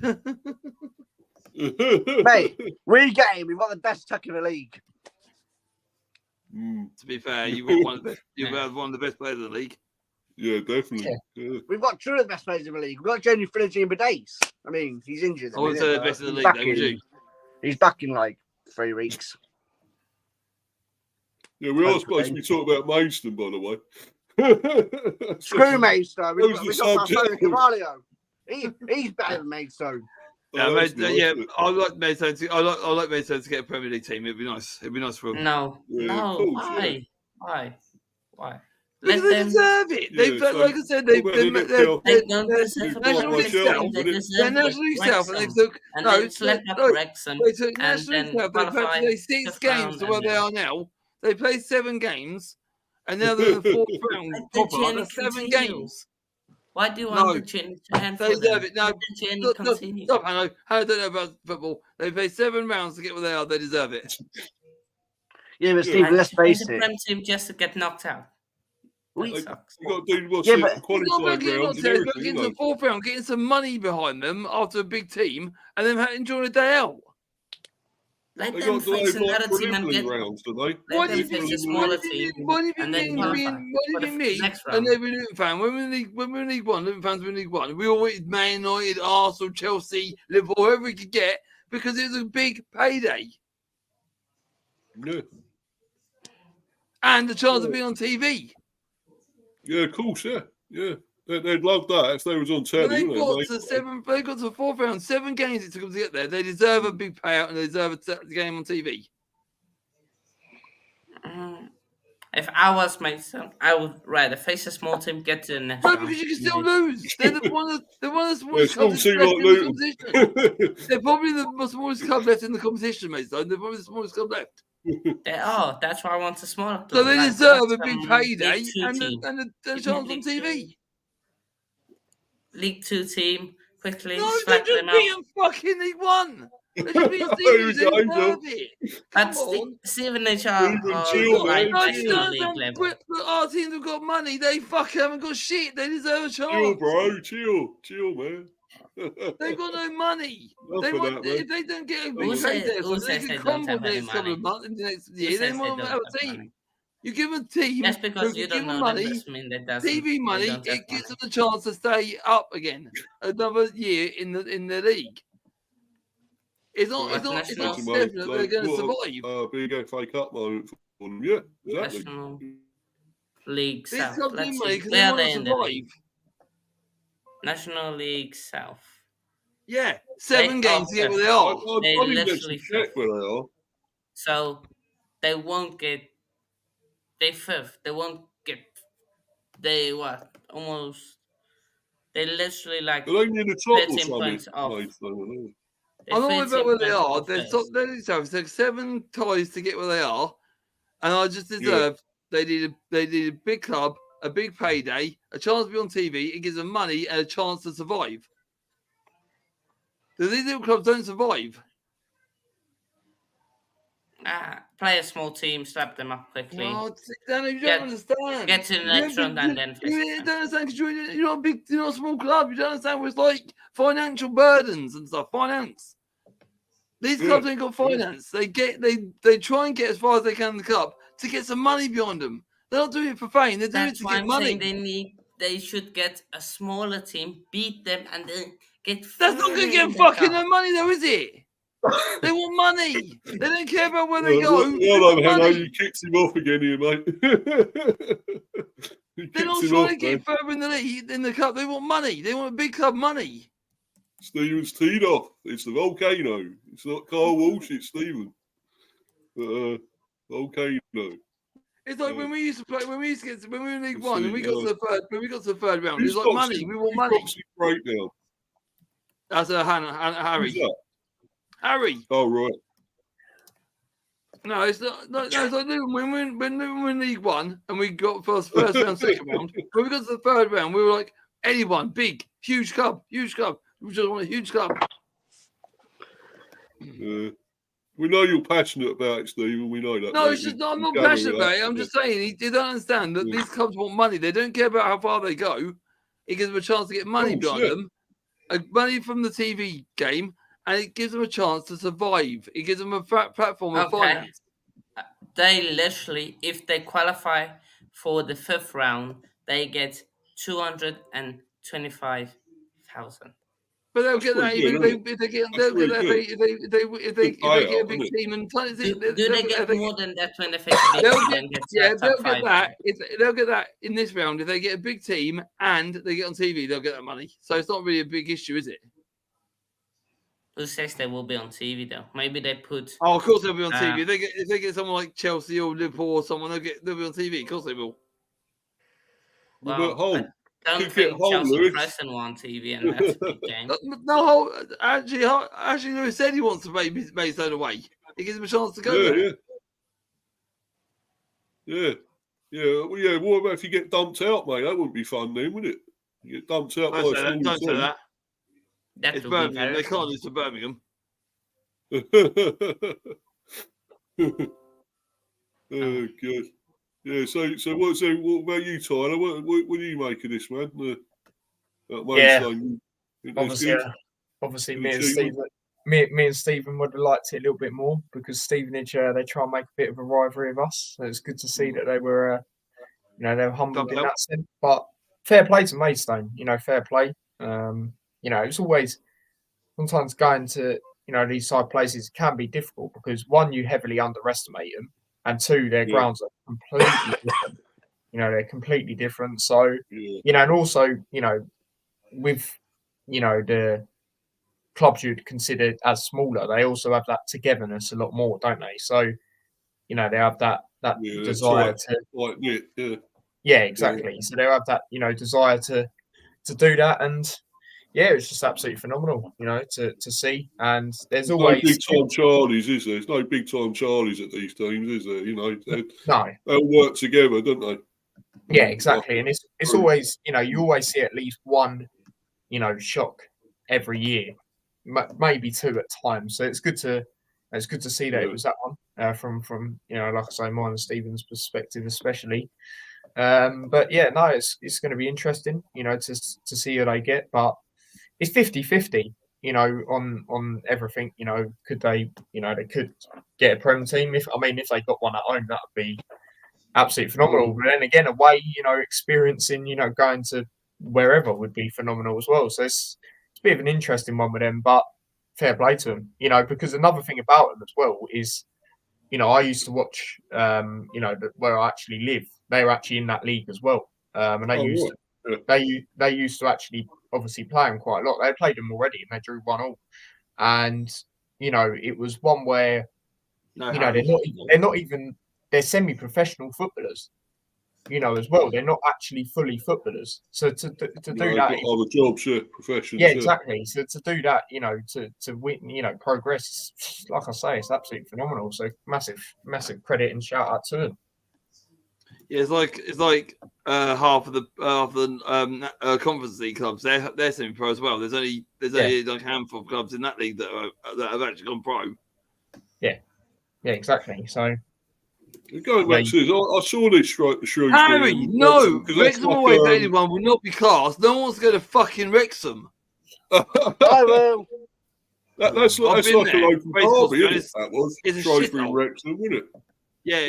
Mate, we get him. We've got the best tuck in the league. To be fair, you were one of the best. You were one of the best players in the league. Yeah, definitely. Yeah. We've got two of the best players in the league. We've got Jamie Phillips and Badace. I mean, he's injured. I wouldn't say the best in the league, though, would you? He's back in like 3 weeks. Yeah, we are supposed to be talking about Maidstone, by the way. Screw Maidstone. We've That was got the Fabio subject. Carvalho. He's better than Maidstone. Yeah, Oh, that's nice, yeah. isn't it? I like Maidstone. I like Maidstone to get a Premier League team. It'd be nice. It'd be nice for them. No. Yeah, No. of course, Why? yeah. Why? Because Let they them. deserve it. Yeah, They've, so- like I said, they're They don't deserve They're nationally not self. myself, They but it- They're deserve nationally self, and they Wrexham. took And no, then slap up no, Wrexham. they took and nationally then self. They played qualify play to 6 the games to round where and they then- are now. They played 7 games, and now they're in the 4th round The proper. journey That's 7 continues. games. Why do you No. want the journey to end They for them? deserve it. No, Let the journey Stop, continue. Hanno. I don't know about football. They play 7 rounds to get where they are. They deserve it. Yeah, but Steve, let's face the it. Prem team just to get knocked out. We sucks. You got to do what's Yeah, it, but- the qualified rounds and everything, Getting to the 4th round, getting some money behind them after a big team, and then enjoying a day out. Let They them got to do face another team and preliminary get. rounds, don't they? Let them face a smaller team and then qualify for the next round. And every Luton fan, when we're in League One, Luton fans were in League One, we always Man United, Arsenal, Chelsea, Liverpool, whoever we could get, because it was a big payday. Yeah. And the chance of being on TV. Yeah, of course, yeah. Yeah. They'd love that if they was on telly. When they got wouldn't to the 4th round, 7 games it took them to get there. They deserve a big payout and they deserve a game on TV. If I was Maidstone, I would rather face a small team, get to the next No, round. because you can still lose. They're one of the smallest still clubs seem left like in the Luton. competition. They're probably the smallest club left in the competition, Maidstone. They're probably the smallest club left. They are. That's why I want a smaller club. So they Like, deserve what's a big some payday League Two and team? a chance on TV. League 2 team, quickly No, they slap just them out. beat them fucking League One. They just beat Stevenage. They deserve it. Come on. Stevenage are chill, like man, National League level. But our teams have got money. They fucking haven't got shit. They deserve a chance. Chill, bro. Chill, man. They've got no money. Enough of that, man. If they don't get a Who big said- payday, who they says can they don't crumble have the any next couple of money? months in the next Who year. They says they won't don't have have a team. money? You give a team Just because who you can don't give them know them money, doesn't mean that doesn't. TV money, they don't have it gives money. them a chance to stay up again another year in the league. It's not National- definite they're going to survive. Big FA Cup moment for them. Yeah, exactly. National League These South. clubs Let's need see. money because Where they are want they to in the survive. league? National League South. Yeah, 7 They games to get are where they are. They I think they literally should check where they are. So they won't get. They fifth. They won't get. They what? Almost. They literally like Are they near the top or 13 something? points off. Maidstone, I'm not worried about where they are. They're There's 7 ties to get where they are, and I just deserve. They need a big club, a big payday, a chance to be on TV. It gives them money and a chance to survive. These little clubs don't survive. play a small team, slap them up quickly. Oh, Danny, you don't understand. Get to the next round and then face You them. don't understand because you're not a big, you're not a small club. You don't understand what it's like financial burdens and stuff. Finance. These clubs ain't got finance. They try and get as far as they can in the cup to get some money behind them. They're not doing it for fame. They're doing it That's to why get I'm money. saying they should get a smaller team, beat them, and then get. That's not going to get fucking no money, though, is it? They want money. They don't care about where they go. Well, Hanno, you kicked him off again here, mate. They're not trying to get further in the league, in the cup. They want money. They want a big club money. Stephen's teed off. It's the volcano. It's not Carl Walsh. It's Stephen. Volcano. It's like when we used to play. When we were in League One, and we See, got to the third. When we got to the third round, it Who's was like got money. some- We want who's money. got some breakdown? That's Harry. Who's that? Harry. Oh, right. No, it's not. No, it's like Luton. When we were in League One and we got first round, second round. When we got to the third round, we were like anyone, big, huge club. We just want a huge club. We know you're passionate about it, Stephen. We know that. No, mate. it's just We- not. I'm we not gather passionate about that. it. I'm just saying they don't understand that Yeah. these clubs want money. They don't care about how far they go. It gives them a chance to get money course, behind them, money from the TV game, and it gives them a chance to survive. It gives them a platform of finance. They literally, if they qualify for the fifth round, they get 225,000. But they'll That's get that pretty even good, if they get. That's They'll get that pretty if they get a Good big payout, team and Do they get more than that when they face a big They'll team get, and get yeah, top they'll five? get that. They'll get that in this round. If they get a big team and they get on TV, they'll get that money. So it's not really a big issue, is it? Who says they will be on TV though? Maybe they put. Oh, of course they'll be on TV. If they get someone like Chelsea or Liverpool or someone, they'll be on TV. Of course they will. Well, Hull. I don't Could think get Hull, Chelsea Lewis. Preston were on TV, and that's a big game. No, actually, Lewis said he wants to make Maidstone away. It gives him a chance to go there. Yeah. Well, yeah. What about if you get dumped out, mate? That wouldn't be fun, then, would it? You get dumped out by a Don't say that. small Don't say team. that. That It's will be Birmingham. They very can't lose to Birmingham. Oh, good. Yeah. So what about you, Tyler? What do you make of this, man? Maidstone, Obviously, Good me and achievement. Stephen, me and Stephen would have liked it a little bit more because Stevenage they try and make a bit of a rivalry of us. So it's good to see that they were, they were humbled in that sense. But fair play to Maidstone, fair play. It's always sometimes going to these side places can be difficult because one, you heavily underestimate them, and two, their grounds are completely different. They're completely different. So and also with the clubs you'd consider as smaller, they also have that togetherness a lot more, don't they? So they have that desire to exactly. So they have that desire to do that, and it's just absolutely phenomenal, to see. And there's always no big time Charlies, is there? There's no big time Charlies at these teams, is there? They all work together, don't they? Yeah, exactly. And it's always you always see at least one shock every year, maybe two at times. So it's good to see that it was that one from like I say, mine and Stephen's perspective especially. But it's going to be interesting, to see who they get. But it's 50-50, on everything. Could they, they could get a Prem team. If they got one at home, that would be absolutely phenomenal. But then again, away, experiencing, going to wherever would be phenomenal as well. So it's a bit of an interesting one with them, but fair play to them, because another thing about them as well is, I used to watch, where I actually live. They were actually in that league as well, and they used to actually obviously play them quite a lot. They played them already, and they drew 1-1. And it was one where they're semi-professional footballers, as well. They're not actually fully footballers. So to do that, other jobs, professions. Yeah, exactly. So to do that, to win, progress, like I say, it's absolutely phenomenal. So massive credit and shout out to them. Yeah, it's like half of the Conference League clubs. They're semi-pro as well. There's only like a handful of clubs in that league that have actually gone pro. Yeah, exactly. So going back to this, I saw this Shrewsbury. Harry, no, Wrexham away to anyone will not be classed. No one wants to go to fucking Wrexham. I will. That's like a local derby, isn't it? That was it's Shrewsbury Wrexham, wasn't it? Yeah, I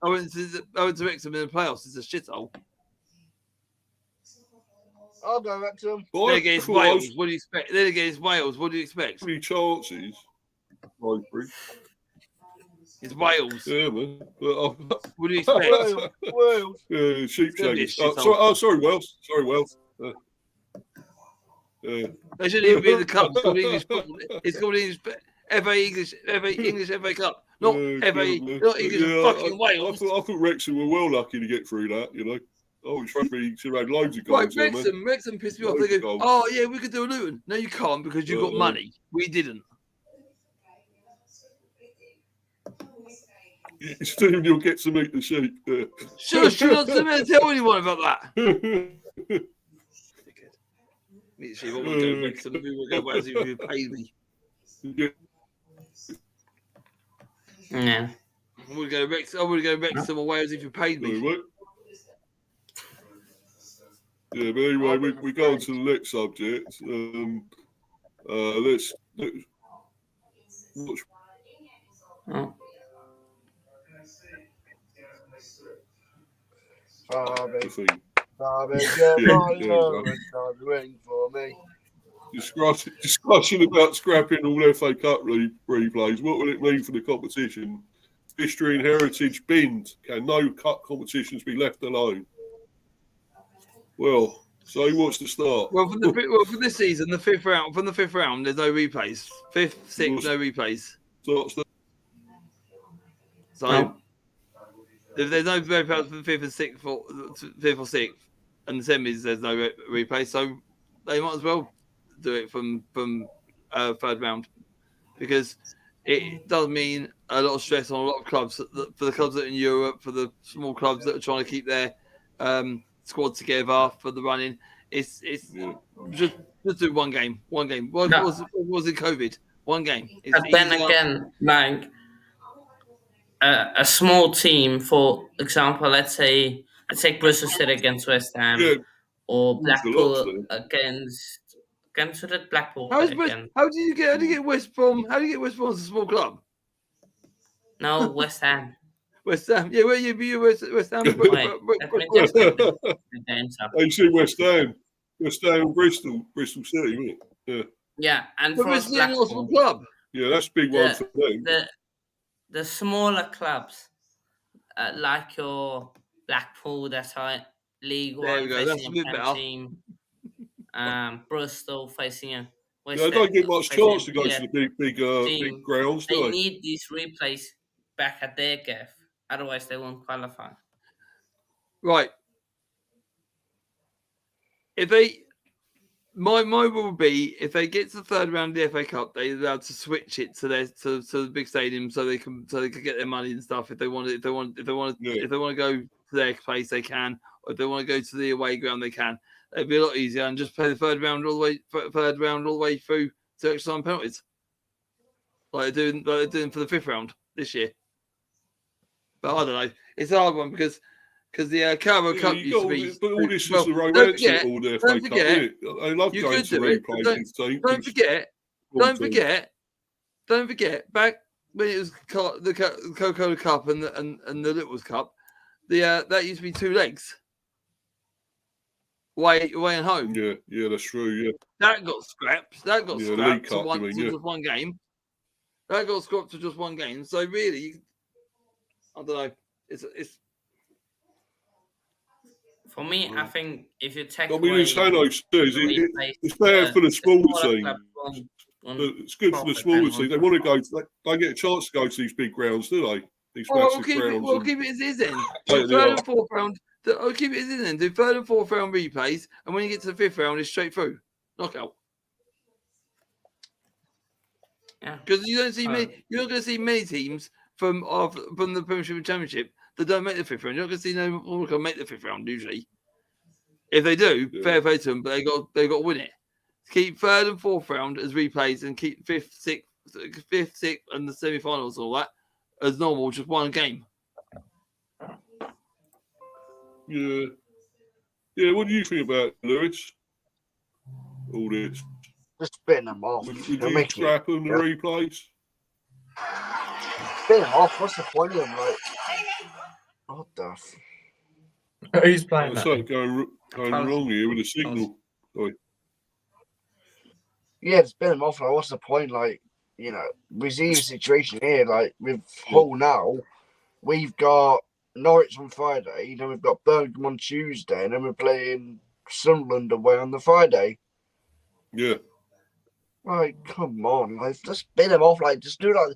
went to Wrexham in the playoffs. It's a shithole. I'll go Wrexham. Then against Wales, what do you expect? Then against Wales, what do you expect? How many chances? It's Wales. Yeah, man. What do you expect? Wales. Yeah, sheepshakers. Sorry, Wales. They shouldn't even be in the cup. It's called English football. It's called English FA Cup. Not FA. Not English fucking Wales. I thought Wrexham were well lucky to get through that. Oh, Shrewsbury should have had loads of goals. Right, Wrexham pissed me off. They go, oh yeah, we could do a Luton. No, you can't because you got money. We didn't. Stephen, you'll get to meet the sheep. Sure, not to tell anyone about that. Meet the sheep. I want to go Wrexham. We will go Wales if you paid me. No. I would go Wrexham or Wales if you paid me. Yeah, but anyway, we go on to the next subject. Let's watch. Oh. Discussion about scrapping all FA Cup replays. What will it mean for the competition? History and heritage binned. Can no cup competitions be left alone? Well, so who wants to start? Well, for this season, the fifth round. From the fifth round, there's no replays. Fifth, sixth, no replays. So if there's no replays for the fifth or sixth, and the semis, there's no replay. So they might as well do it from third round, because it does mean a lot of stress on a lot of clubs. For the clubs that are in Europe, for the small clubs that are trying to keep their squad together for the running. It's just do one game. What was it? COVID. One game. But then again, like a small team, for example, let's take Bristol City against West Ham, or Blackpool against Blackpool. How do you get West Brom? How do you get West Brom as a small club? No, West Ham. West Ham. Yeah, where you West Ham? I see West Ham. West Ham, Bristol City, isn't it? Yeah, and for us, Blackpool, small club. Yeah, that's a big one for them. The smaller clubs, like your Blackpool, that's right, League One facing a Prem team, Bristol facing a West Ham. They don't get much chance to go to the big grounds, do they? They need these replays back at their gaff, otherwise they won't qualify. Right. If they, my rule would be, if they get to the third round of the FA Cup, they're allowed to switch it to the big stadium so they can get their money and stuff. If they want to go to their place, they can. Or if they want to go to the away ground, they can. It'd be a lot easier and just play the third round all the way through to extra time penalties, like they're doing for the fifth round this year. But I don't know. It's a hard one because the Carabao Cup used to be. But all this is the romance of all the FA Cup, isn't it? I love going to replay these teams. Don't forget. Back when it was the Coca-Cola Cup and the Littles Cup, that used to be 2 legs. Away and home. Yeah, that's true. Yeah, that got scrapped. That got scrapped to just one game. That got scrapped to just one game. So really, I don't know. It's. For me, I think if you take it's bad for the smaller teams. It's good for the smaller teams. They want to go. They get a chance to go to these big grounds, do they? These massive grounds. We'll keep it as is then. Third and fourth round. I'll keep it as is then. Do third and fourth round replays, and when you get to the fifth round, it's straight through knockout. Yeah, because you don't see many. You're not going to see many teams from the Premiership and Championship that don't make the fifth round. You're not going to see no one make the fifth round usually. If they do, fair play to them, but they got to win it. Keep third and fourth round as replays, and keep fifth, sixth, and the semi-finals and all that as normal, just one game. Yeah. What do you think about Lewis? All this. Just spitting them off. Would you scrap them the replays? Spitting them off. What's the point of them? Like, what the? Who's playing that? Something going wrong here with the signal. Sorry. Yeah, spin them off. Like, what's the point? Like, we see the situation here. Like with Hull now, we've got Norwich on Friday, then we've got Birmingham on Tuesday, and then we're playing Sunderland away on the Friday. Yeah. Like, come on, like, just spin them off. Like, just do like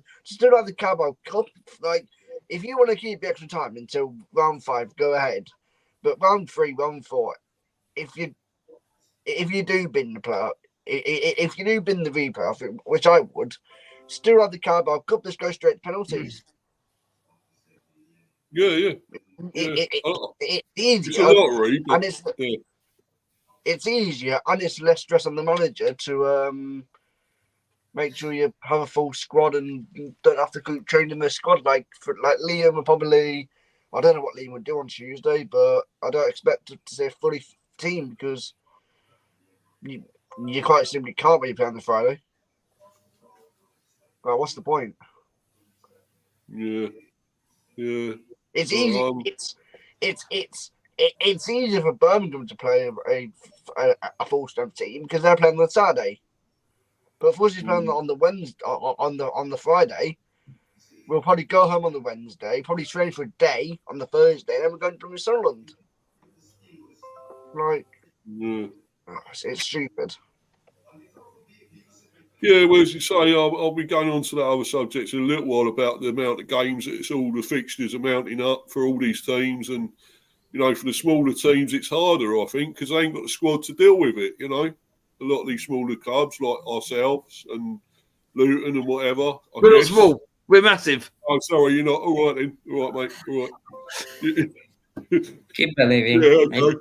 the Carabao Cup. Like, if you want to keep the extra time until round 5, go ahead. But round 3, round 4, if you do bin the player, if you do bin the replay, I think, which I would, still have the Carabao Cup. Let's go straight to penalties. Yeah. It's easier. It's a lottery, and it's easier, and it's less stress on the manager to make sure you have a full squad and don't have to keep training the squad. Like Liam would probably, I don't know what Liam would do on Tuesday, but I don't expect to say fully team because you quite simply can't be playing on the Friday. Well, what's the point? Yeah. It's easy. It's easier for Birmingham to play a full strength team because they're playing on Saturday. But if we're playing on the Wednesday, on the Friday, we'll probably go home on the Wednesday, probably train for a day on the Thursday, and then we're going to Sunderland. Like, it's stupid. Yeah, well, as you say, I'll be going on to that other subject in a little while about the amount of games. It's all the fixtures are mounting up for all these teams, and for the smaller teams, it's harder, I think, because they ain't got the squad to deal with it. A lot of these smaller clubs like ourselves and Luton and whatever. We're not small. We're massive. Oh, sorry, you're not. All right then. All right, mate. All right. Keep believing. Yeah, okay.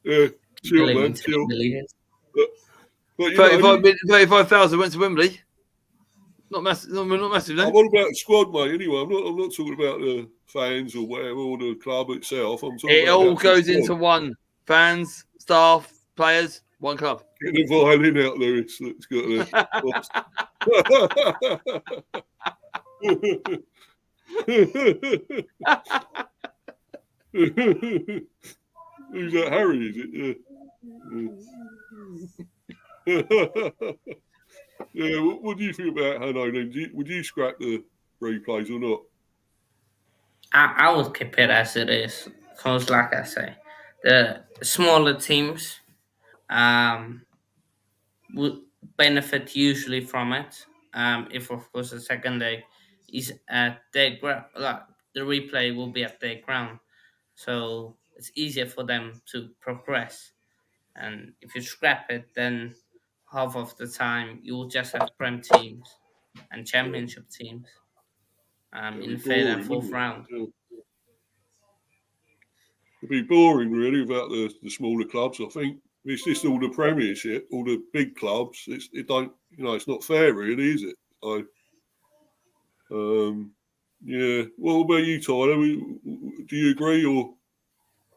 Yeah, chill, man, chill. But 35,000 went to Wembley. Not massive. Not massive. No? I'm all about the squad, mate. Anyway, I'm not talking about the fans or whatever, or the club itself. I'm talking it about all goes into one: fans, staff, players, one club. Get the violin out, Lewis. That's got Who's that? Harry, is it? Yeah. What do you think about Hanno then? Would you scrap the replays or not? I would keep it as it is, because, like I say, the smaller teams would benefit usually from it. If, of course, the second leg is at their ground, like, the replay will be at their ground, so it's easier for them to progress. And if you scrap it, then half of the time you will just have Prem teams and Championship teams in the third and fourth round. It'd be boring, really, without the smaller clubs. I think it's just all the Premiership, all the big clubs. It's not fair, really, is it? Yeah. What about you, Tyler? Do you agree or?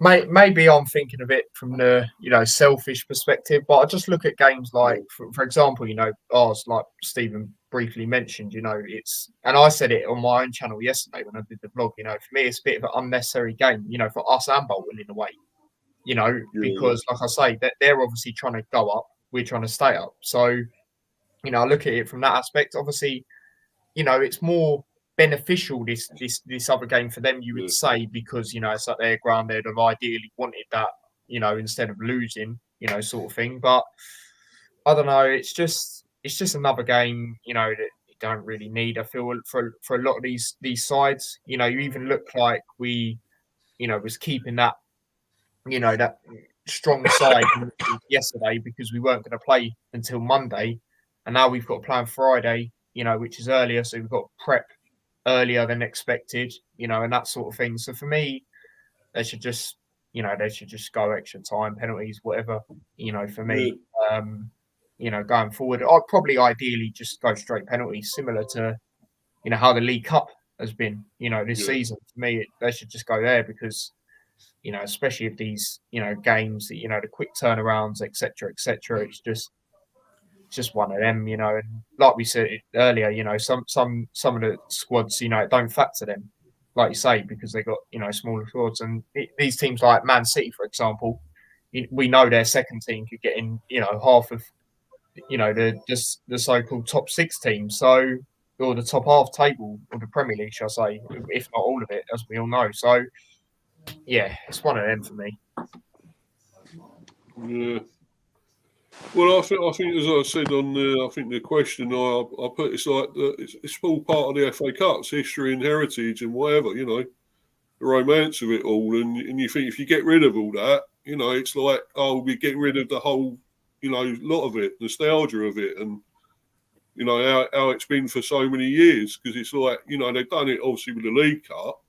Maybe I'm thinking of it from the selfish perspective, but I just look at games like, for example, ours, like Stephen briefly mentioned. It's, and I said it on my own channel yesterday when I did the vlog. For me, it's a bit of an unnecessary game. For us and Bolton in a way. Because like I say, that they're obviously trying to go up, we're trying to stay up. So, I look at it from that aspect. Obviously, it's more beneficial this other game for them, you would say, because it's at their ground. They'd have ideally wanted that, instead of losing, sort of thing. But I don't know, it's just another game, that you don't really need. I feel for a lot of these sides, you even look like we, was keeping that, that strong side yesterday, because we weren't going to play until Monday, and now we've got to play on Friday, which is earlier, so we've got prep earlier than expected, and that sort of thing. So for me, they should just go extra time, penalties, whatever, for me. Going forward, I'd probably ideally just go straight penalties, similar to, how the League Cup has been, this season. For me, they should just go there, because, especially if these, games, the quick turnarounds, etc., it's just one of them, and like we said earlier, some of the squads, it don't factor them, like you say, because they got, smaller squads. And these teams like Man City, for example, we know their second team could get in, half of, the so-called top six teams, so, or the top half table of the Premier League, shall I say, if not all of it, as we all know. So, yeah, it's one of them for me. Yeah. Well, I think as I said on the question, I put it's like it's all part of the FA Cup's history and heritage and whatever, the romance of it all. And you think if you get rid of all that, it's like, we're getting rid of the whole, lot of it, nostalgia of it, and how it's been for so many years. Because it's like, they've done it obviously with the League Cup,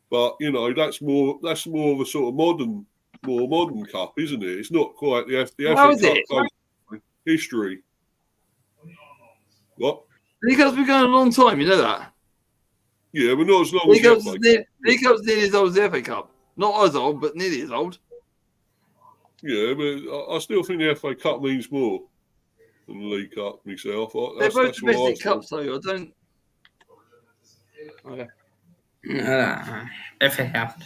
but that's more of a sort of more modern cup, isn't it? It's not quite the FA Cup history. What? League Cup's been going a long time, you know that? Yeah, but not as long as the FA Cup. League Cup's nearly as old as the FA Cup. Not as old, but nearly as old. Yeah, but I still think the FA Cup means more than the League Cup myself. They're both domestic cups, though. I don't... FA Cup.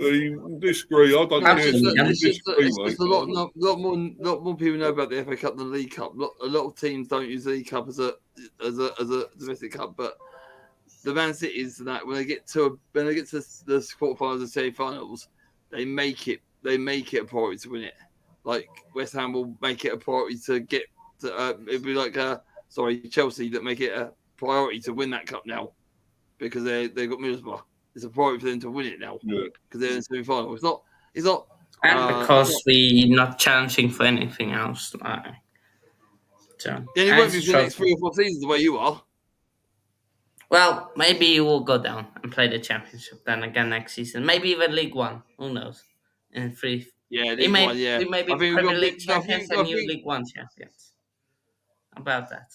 You disagree. I don't care. It's a lot more people know about the FA Cup than the League Cup. A lot of teams don't use the League Cup as a domestic cup, but the Man Cities that when they get to the quarterfinals and semi-finals, they make it a priority to win it. Like West Ham will make it a priority to get to. It'd be like Chelsea that make it a priority to win that cup now, because they've got Middlesbrough. It's a priority for them to win it now, because they're in the semi-final. It's not. And because we're not challenging for anything else. You won't be for the next 3 or 4 seasons the way you are. Well, maybe you will go down and play the Championship then again next season. Maybe even League One. Who knows? In 3. Yeah, League One. Yeah, we may be I think Premier we've League got. champions and you League One champions. About that.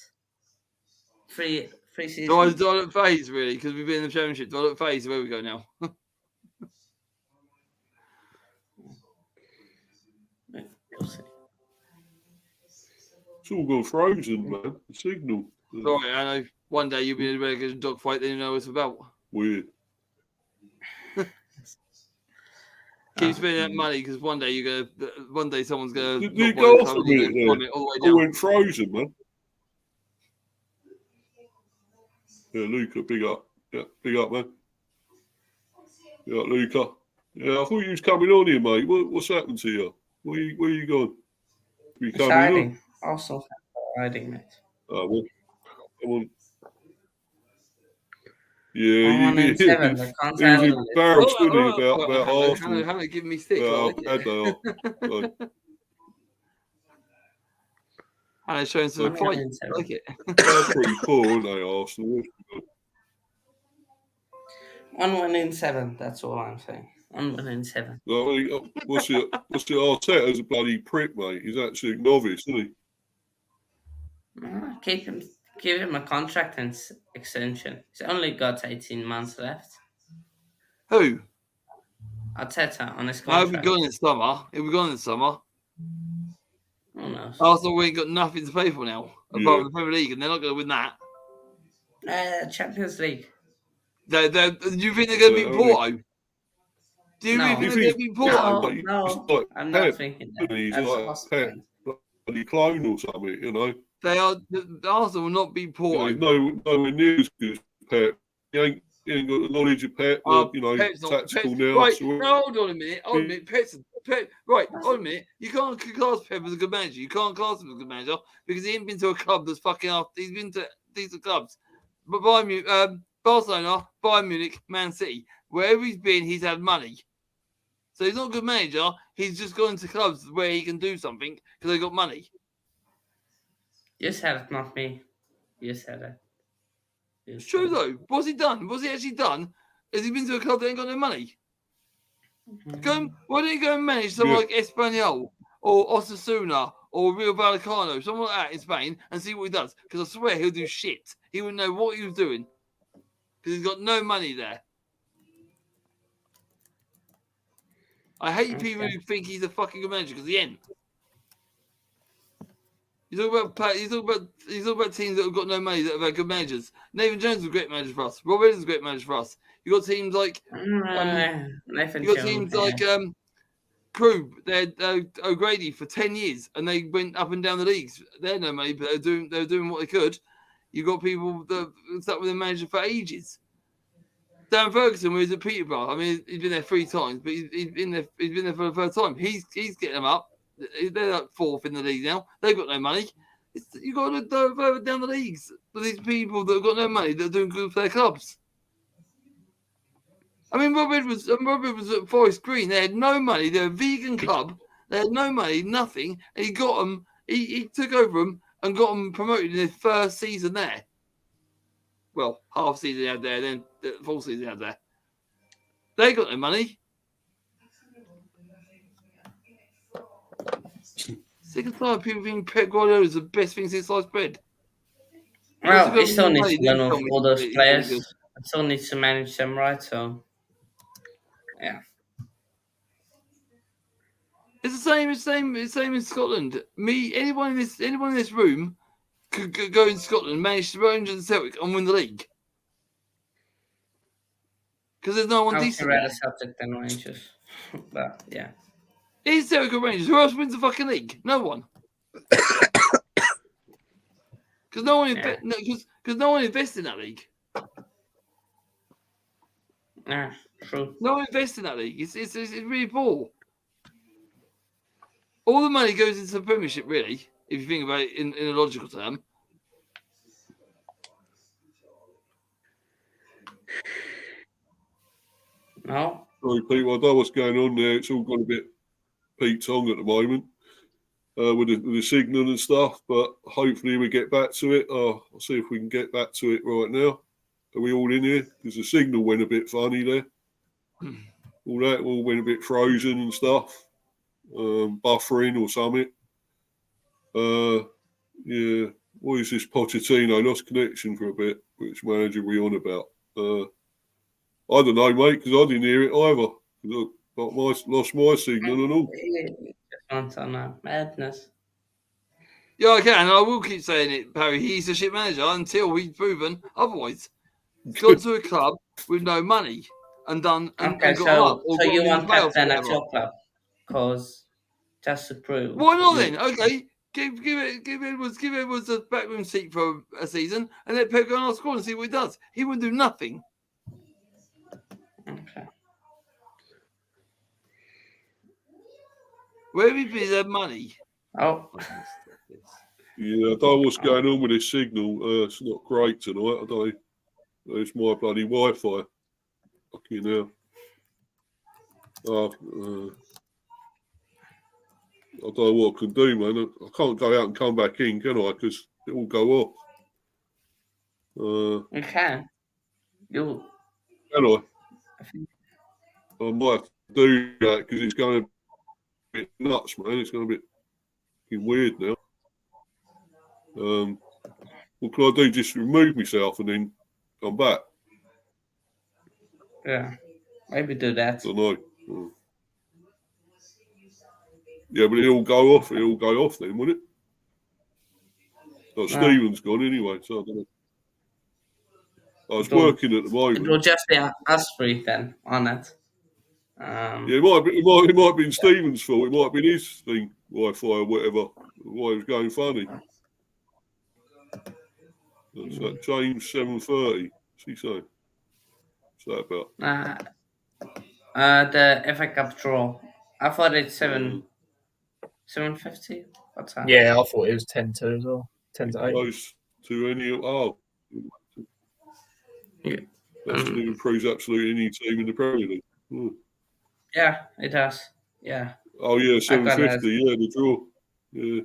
3 seasons. Do I look phase really? Because we've been in the Championship. Do I look phase where we go now? We'll see. It's all gone frozen, man. The signal. Sorry, I know. One day you'll be in a relegation dogfight, then you know what it's about. Weird. Keep spending that money because one day you're gonna. One day someone's gonna. Did you go off a minute there? All the way I down. went frozen, man. Yeah, Luca, big up. Yeah, big up, man. Yeah, Luca. Yeah, I thought you was coming on here, mate. What's happened to you? Where you gone? You It's coming hiding. Also hiding, mate. on? Well, come on. Yeah, I'm he on 7. The was contact. embarrassed, wasn't he, about Arsenal? Hannah giving me stick. Well, Like how bad they are. Hannah's showing some fight. I like it. They're pretty poor, aren't they, Arsenal? 1 win in 7. That's all I'm saying. 1 win in 7. What's the Arteta's a bloody prick, mate. He's actually a novice, isn't he? Give him a contract and extension. He's only got 18 months left. Who? Arteta on his I'll contract. be gone in summer. He'll be gone in summer. Who knows? Arsenal ain't got nothing to play for now, apart from the Premier League, and they're not going to win that. Champions League. Do you think they're going to beat Porto? Do you No. think they're going to beat Porto? No, I'm not thinking that. He's That's like possible. bloody clone or something, you know. They are. The Arsenal will not beat Porto. Nowhere near as good as Pep. He ain't got the knowledge of Pep. Pep's tactical Pep's, now. Right, So no, hold on a minute. Right, hold on a minute. You can't class Pep as a good manager. You can't class him as a good manager because he ain't been to a club that's fucking off. He's been to decent clubs. But Barcelona, Bayern Munich, Man City. Wherever he's been, he's had money. So he's not a good manager. He's just gone to clubs where he can do something because they got money. You said it, not me. You said it. It's true though. What's he done? What's he actually done? Has he been to a club that ain't got no money? Why don't you go and manage someone like Espanyol or Osasuna or Real Vallecano, someone like that in Spain, and see what he does? Because I swear he'll do shit. He wouldn't know what he was doing because he's got no money there. I hate people who think he's a fucking good manager because he ain't. You talk about teams that have got no money that have had good managers. Nathan Jones is a great manager for us. Rob Edwards is a great manager for us. You got teams like Crew. They had O'Grady for 10 years, and they went up and down the leagues. They had no money, but they're doing what they could. You got people that stuck with their manager for ages. Dan Ferguson was at Peterborough. I mean, he's been there 3 times, but he's been there for the first time. He's getting them up. They're like 4th in the league now. They've got no money. You got to go further down the leagues for these people that have got no money that are doing good for their clubs. I mean, Rob Edwards at Forest Green. They had no money. They're a vegan club. They had no money, nothing. And he got them. He took over them and got them promoted in his first season there. Well, half season he had there, then the full season he had there. They got no money. Sick and tired of people thinking Pep Guardiola is the best thing since sliced bread. Well, he still needs to learn off all those players. He still needs to manage them right, so yeah. It's the same in Scotland. Anyone in this room could go in Scotland, manage the Rangers and Celtic and win the league. Because there's no one decent. I'd rather Celtic than Rangers. But yeah. It's Celtic or Rangers. Who else wins the fucking league? No one. Because no one invests in that league. Yeah, true. No one invests in that league. It's really poor. All the money goes into the Premiership, really, if you think about it in a logical term. No. Sorry, people. I don't know what's going on there. It's all gone a bit Pete Tong at the moment with the signal and stuff, but hopefully we get back to it. I'll see if we can get back to it right now. Are we all in here? Because the signal went a bit funny there. All that all went a bit frozen and stuff. Buffering or something. Yeah. What is this Pochettino? Lost connection for a bit. Which manager are we on about? I don't know, mate, because I didn't hear it either. I lost my signal and all. Just on a madness. Yeah, I can. I will keep saying it, Barry. He's a shit manager until we've proven otherwise. He's gone to a club with no money and done and got up. Or so got you in want the playoffs captain at your club? Because just to prove. Why not then? Okay. Give Edwards a backroom seat for a season and let Pep go on our squad and see what he does. He would do nothing. Okay. Where is his money? Oh. Yeah, I don't know what's going on with this signal. It's not great tonight. I don't know. It's my bloody Wi-Fi. Fucking hell. I don't know what I can do, man. I can't go out and come back in, can I? Because it will go off. You can. Can I? I might have to do that because it's going a bit nuts, man. It's going a bit weird now. What can I do? Just remove myself and then come back? Yeah, maybe do that. I don't know. Yeah, but it'll go off. It'll go off then, won't it? Stephen's gone anyway, so I don't know. It's working at the moment. It will just be us three then on it. Yeah, it might have been Stephen's fault. It might have been his thing, Wi-Fi or whatever. Why it was going funny. That's that James 7:30. What's he saying? What's that about? The FA Cup draw. I thought it's 7:50. What's that? Yeah, I thought it was 10-2 as well. 10-8. Close to any. Yeah. That still improves absolutely any team in the Premier League. Yeah, it does. Yeah. Oh yeah, 7:50. Yeah, the draw. Yeah.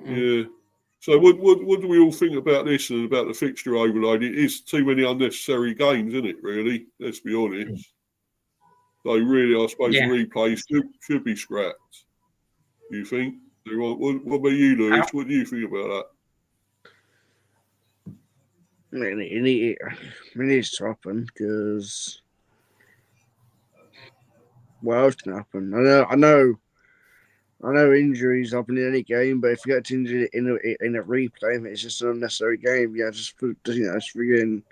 Yeah. So what do we all think about this and about the fixture overload? It is too many unnecessary games, isn't it, really? Let's be honest. So really, I suppose replays should be scrapped. You think? What about you, Lewis? What do you think about that? It needs to happen because what else can happen? I know injuries happen in any game, but if you get injured in a replay, it's just an unnecessary game. Yeah, just freaking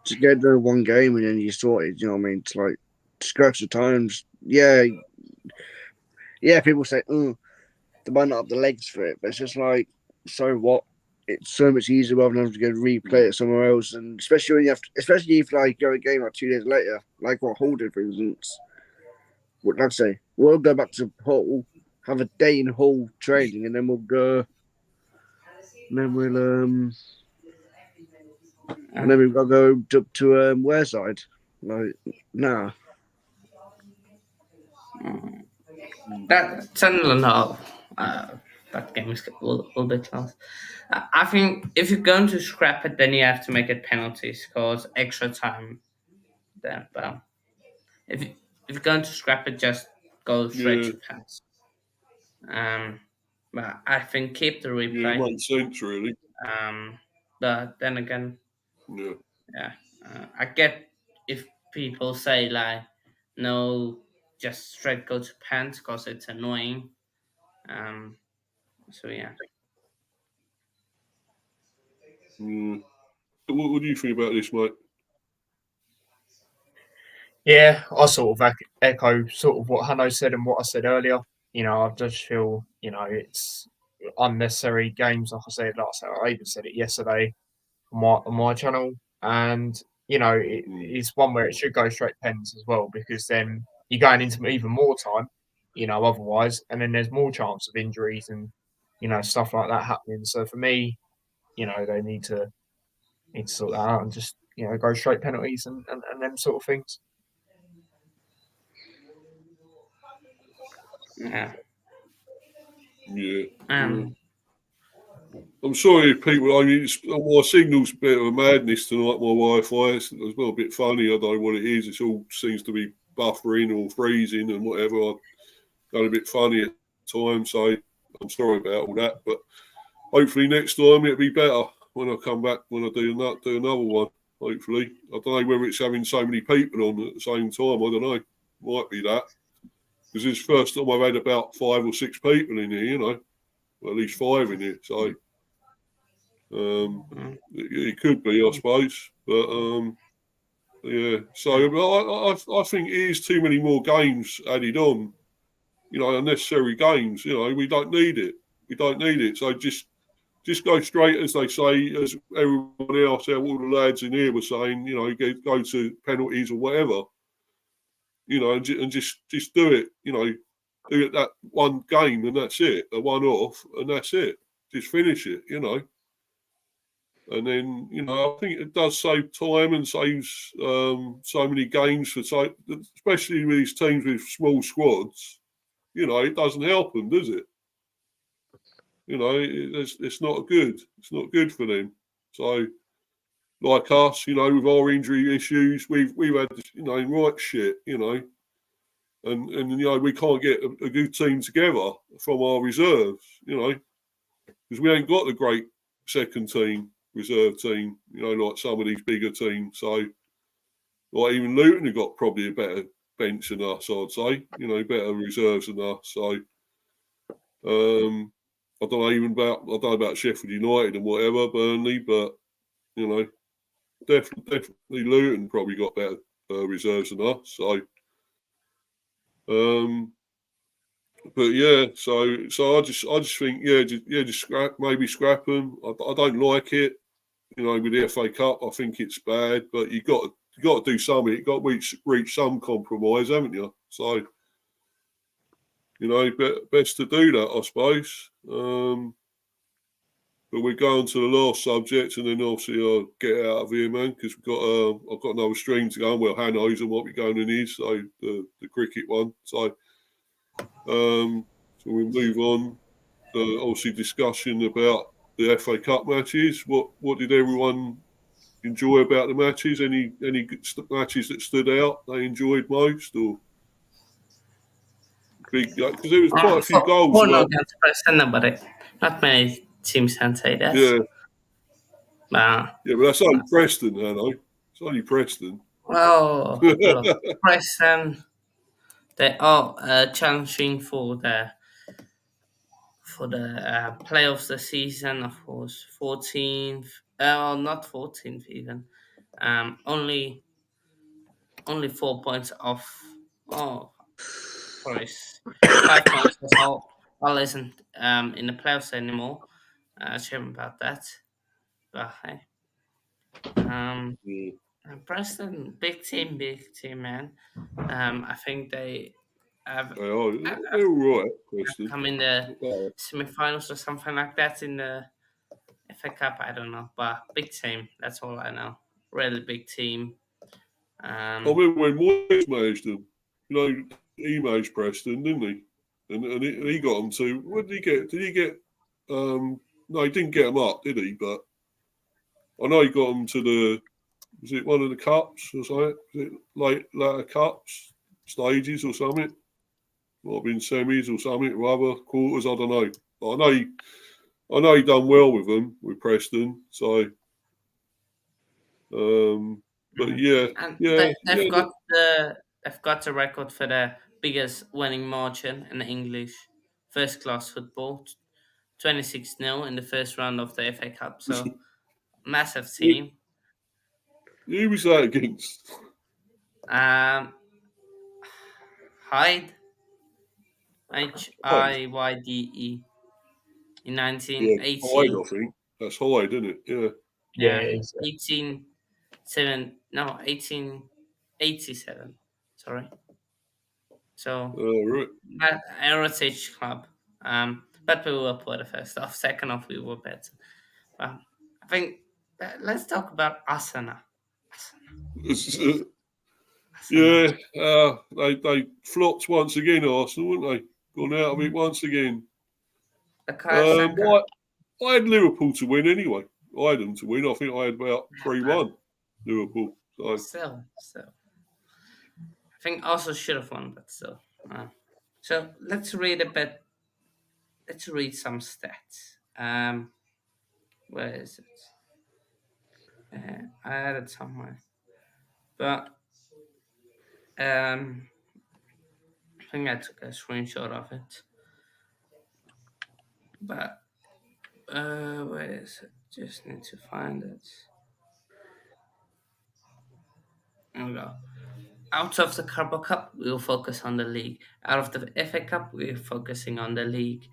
just get to one game and then you sort it. You know what I mean? It's like scratch the times. Yeah. People say, they might not have the legs for it, but it's just like, so what? It's so much easier rather than having to go replay it somewhere else, and especially when especially if like go a game like 2 days later, like what Hull did, for instance. What I'd say, we'll go back to Hull, have a day in Hull training, and then we'll go. And then we'll and then we've got to go up to Wareside. Like, nah. That Sunderland Hull. That game is a little bit close. I think if you're going to scrap it, then you have to make it penalties, cause extra time. Then, well, if you're going to scrap it, just go straight to pens. But I think keep the replay. Yeah, it makes sense, really. But then again, I get if people say like, no, just straight go to pens because it's annoying. So yeah. What do you think about this, mate? Yeah, I sort of echo sort of what Hanno said and what I said earlier. You know, I just feel, it's unnecessary games. Like I even said it yesterday on my channel. And, it's one where it should go straight pens as well, because then you're going into even more time, otherwise. And then there's more chance of injuries and, stuff like that happening. So for me, they need to sort that out and just, go straight penalties and them sort of things. Yeah. Yeah. I'm sorry if people. I mean, my signal's a bit of a madness tonight. My Wi-Fi. It's well a bit funny. I don't know what it is. It all seems to be buffering or freezing and whatever. I got a bit funny at times, so I'm sorry about all that. But hopefully next time it'll be better when I come back, when I do another one. Hopefully. I don't know whether it's having so many people on at the same time. I don't know. Might be that. Because it's the first time I've had about 5 or 6 people in here, well, at least 5 in here. So it could be, I suppose. But yeah. So I think it is too many more games added on. Unnecessary games. We don't need it. We don't need it. So just go straight, as they say, as everyone else, all the lads in here were saying, go to penalties or whatever, and just do it, do it that one game and that's it, a one-off and that's it. Just finish it, And then, I think it does save time and saves so many games especially with these teams with small squads. It doesn't help them, does it? It's not good. It's not good for them. So, like us, with our injury issues, we've had, right shit, and we can't get a good team together from our reserves, because we ain't got a great second team, reserve team, like some of these bigger teams. So, like even Luton have got probably a better bench than us, I'd say, better reserves than us. So, I don't know about Sheffield United and whatever, Burnley, but definitely Luton probably got better reserves than us. So, but yeah, so I just think just scrap them. I don't like it, with the FA Cup. I think it's bad, but you got to do something. You got to reach some compromise, haven't you? So. Best to do that, I suppose. But we're going to the last subject, and then obviously I'll get out of here, man, because I've got another stream to go on. Well, Hanno's might be going in here, so the cricket one. So we'll move on. Obviously, discussion about the FA Cup matches. What did everyone enjoy about the matches? Any matches that stood out they enjoyed most, or? Because there was quite a few goals. One against Preston, but not many teams can say that. Yeah. But that's only Preston, Hanno. It's only Preston. Well, look, Preston, they are challenging for the playoffs this season. Of course, 14th. Not 14th even. Only 4 points off. Oh. Christ. 5 points. All isn't in the playoffs anymore. Shame about that. But hey. Preston, big team, man. I think they have. They're all right, Preston. Come in the semi-finals or something like that in the FA Cup. I don't know, but big team. That's all I know. Really big team. I remember when Moyes managed them. He managed Preston, didn't he? And he got them to. What did he get? Did he get? No, he didn't get them up, did he? But I know he got them to the. Was it one of the cups or something? Was it later cups, stages or something? Might have been semis or something, or other quarters. I don't know. But I know he done well with them with Preston. So, but yeah, and yeah, they've got the record for the biggest winning margin in English first class football, 26-0 in the first round of the FA Cup. So massive team. Who was that against? Hyde, Hiyde, in 1980. Hyde, I think that's Hyde, isn't it? Yeah. 1887. Sorry. So Right. that Heritage Club. But we were poor the first half. Second half we were better. I think let's talk about Arsenal. Yeah, they flopped once again, Arsenal, weren't they? Gone out of it once again. Why I had Liverpool to win anyway. I had them to win. I think I had about 3-1 Liverpool. So Still. I think also should have won, but still. So let's read a bit. Let's read some stats. Where is it? I had it somewhere, but I think I took a screenshot of it. But where is it? Just need to find it. There we go. Out of the Carabao Cup, we will focus on the league. Out of the FA Cup, we're focusing on the league.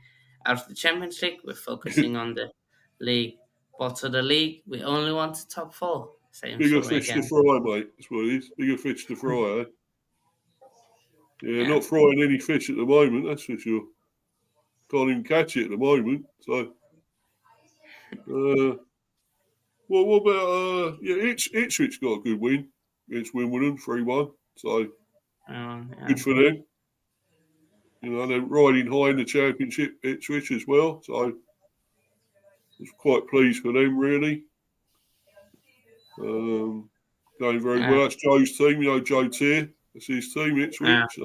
Out of the Champions League, we're focusing on the league. But to the league, we only want the top 4. Same bigger story fish again. to fry, mate. That's what it is. Bigger fish to fry, eh? Yeah, not frying any fish at the moment, that's for sure. Can't even catch it at the moment. So, well, what about Ipswich got a good win against Wimbledon, 3-1. So good for them. You know, they're riding high in the championship, Ipswich as well. So I was quite pleased for them, really. Going very well. That's Joe's team, you know, Joe Tier. That's his team, Ipswich.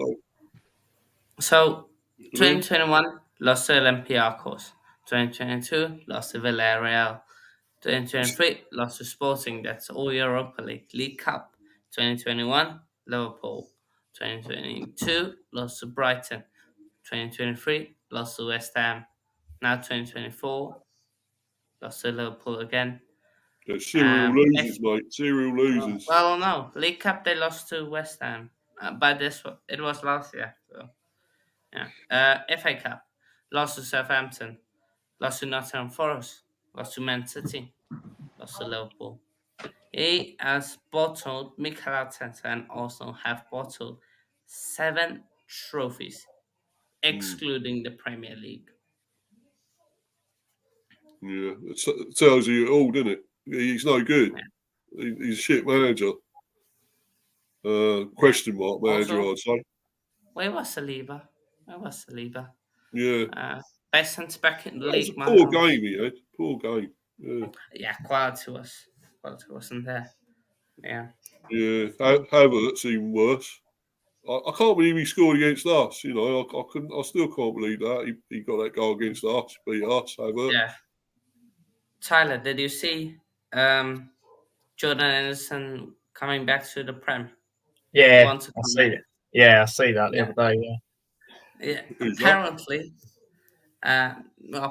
So 2021 lost to Olympiacos. 2022 lost to Villarreal. 2023 lost to Sporting. That's all Europa League. League Cup. 2021 Liverpool. 2022 lost to Brighton. 2023 lost to West Ham. Now 2024 lost to Liverpool again. They're serial losers, mate. Serial losers. Well, no. League Cup they lost to West Ham. But it was last year. So. Yeah. FA Cup, lost to Southampton, lost to Nottingham Forest, lost to Man City, lost to Liverpool. He has bottled, Mikel Arteta and Arsenal have bottled 7 trophies, excluding the Premier League. Yeah, it tells you all, doesn't it? He's no good. Yeah. He's a shit manager. Question mark manager, also, I'd say. Where was Saliba? Yeah. Best centre back in the league. That was a poor game, he had. Poor game. Yeah, quality wasn't there. Yeah. Yeah, Havertz even worse. I can't believe he scored against us. You know, I still can't believe that he got that goal against us, beat us. Havertz. Yeah. Tyler, did you see Jordan Henderson coming back to the Prem? Yeah, I see it. Yeah, I see that the other day. Yeah. Apparently,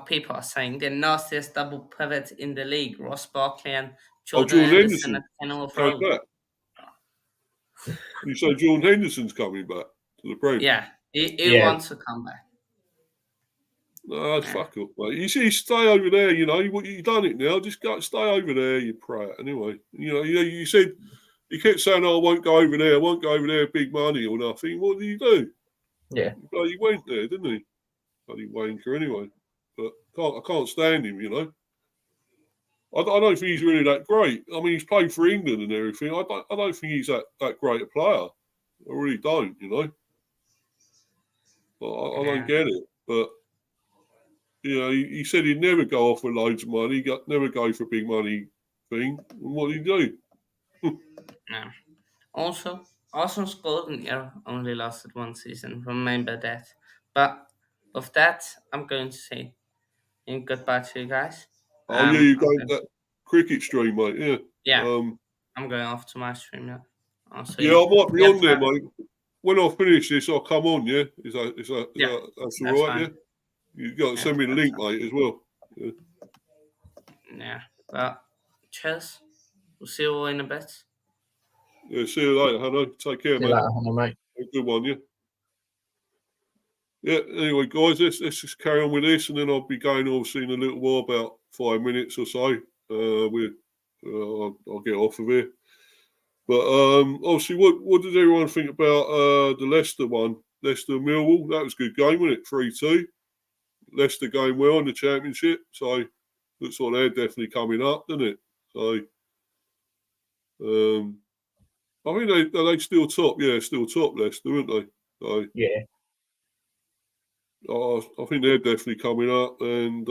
people are saying the nastiest double pivot in the league: Ross Barkley and Jordan Henderson at Kenilworth Road. You say Jordan Henderson's coming back to the Prem? Yeah, he wants to come back. No, fuck up, mate. You see, stay over there. You know, you done it now. Just stay over there, you prat. Anyway, you said you kept saying, "Oh, I won't go over there. I won't go over there. Big money or nothing." What did you do? Yeah, he went there, didn't he? Bloody wanker, anyway. But I can't stand him. You know, I don't think he's really that great. I mean, he's played for England and everything. I don't think he's that great a player. I really don't. You know, I don't get it, but. You know, he said he'd never go off with loads of money, never go for a big money thing. And what did he do? No. Also, Arsenal's golden era only lasted 1 season. Remember that. But with that, I'm going to say goodbye to you guys. Oh, yeah, you're going to that cricket stream, mate. Yeah. Yeah. I'm going off to my stream now. I might be on there, mate. When I finish this, I'll come on, yeah? Is that that's all right, yeah? You got to send me the link, mate, as well. Yeah. Well, cheers. We'll see you all in a bit. Yeah, see you later, Hannah. Take care, mate. See you later, Hannah, mate. A good one, yeah. Yeah, anyway, guys, let's just carry on with this, and then I'll be going, obviously, in a little while, about 5 minutes or so. I'll get off of here. But obviously, what did everyone think about the Leicester one? Leicester Millwall, that was a good game, wasn't it? 3-2. Leicester going well in the Championship, so looks like they're definitely coming up, doesn't it? So, I think they still top, still top Leicester, aren't they? So, yeah. I think they're definitely coming up, and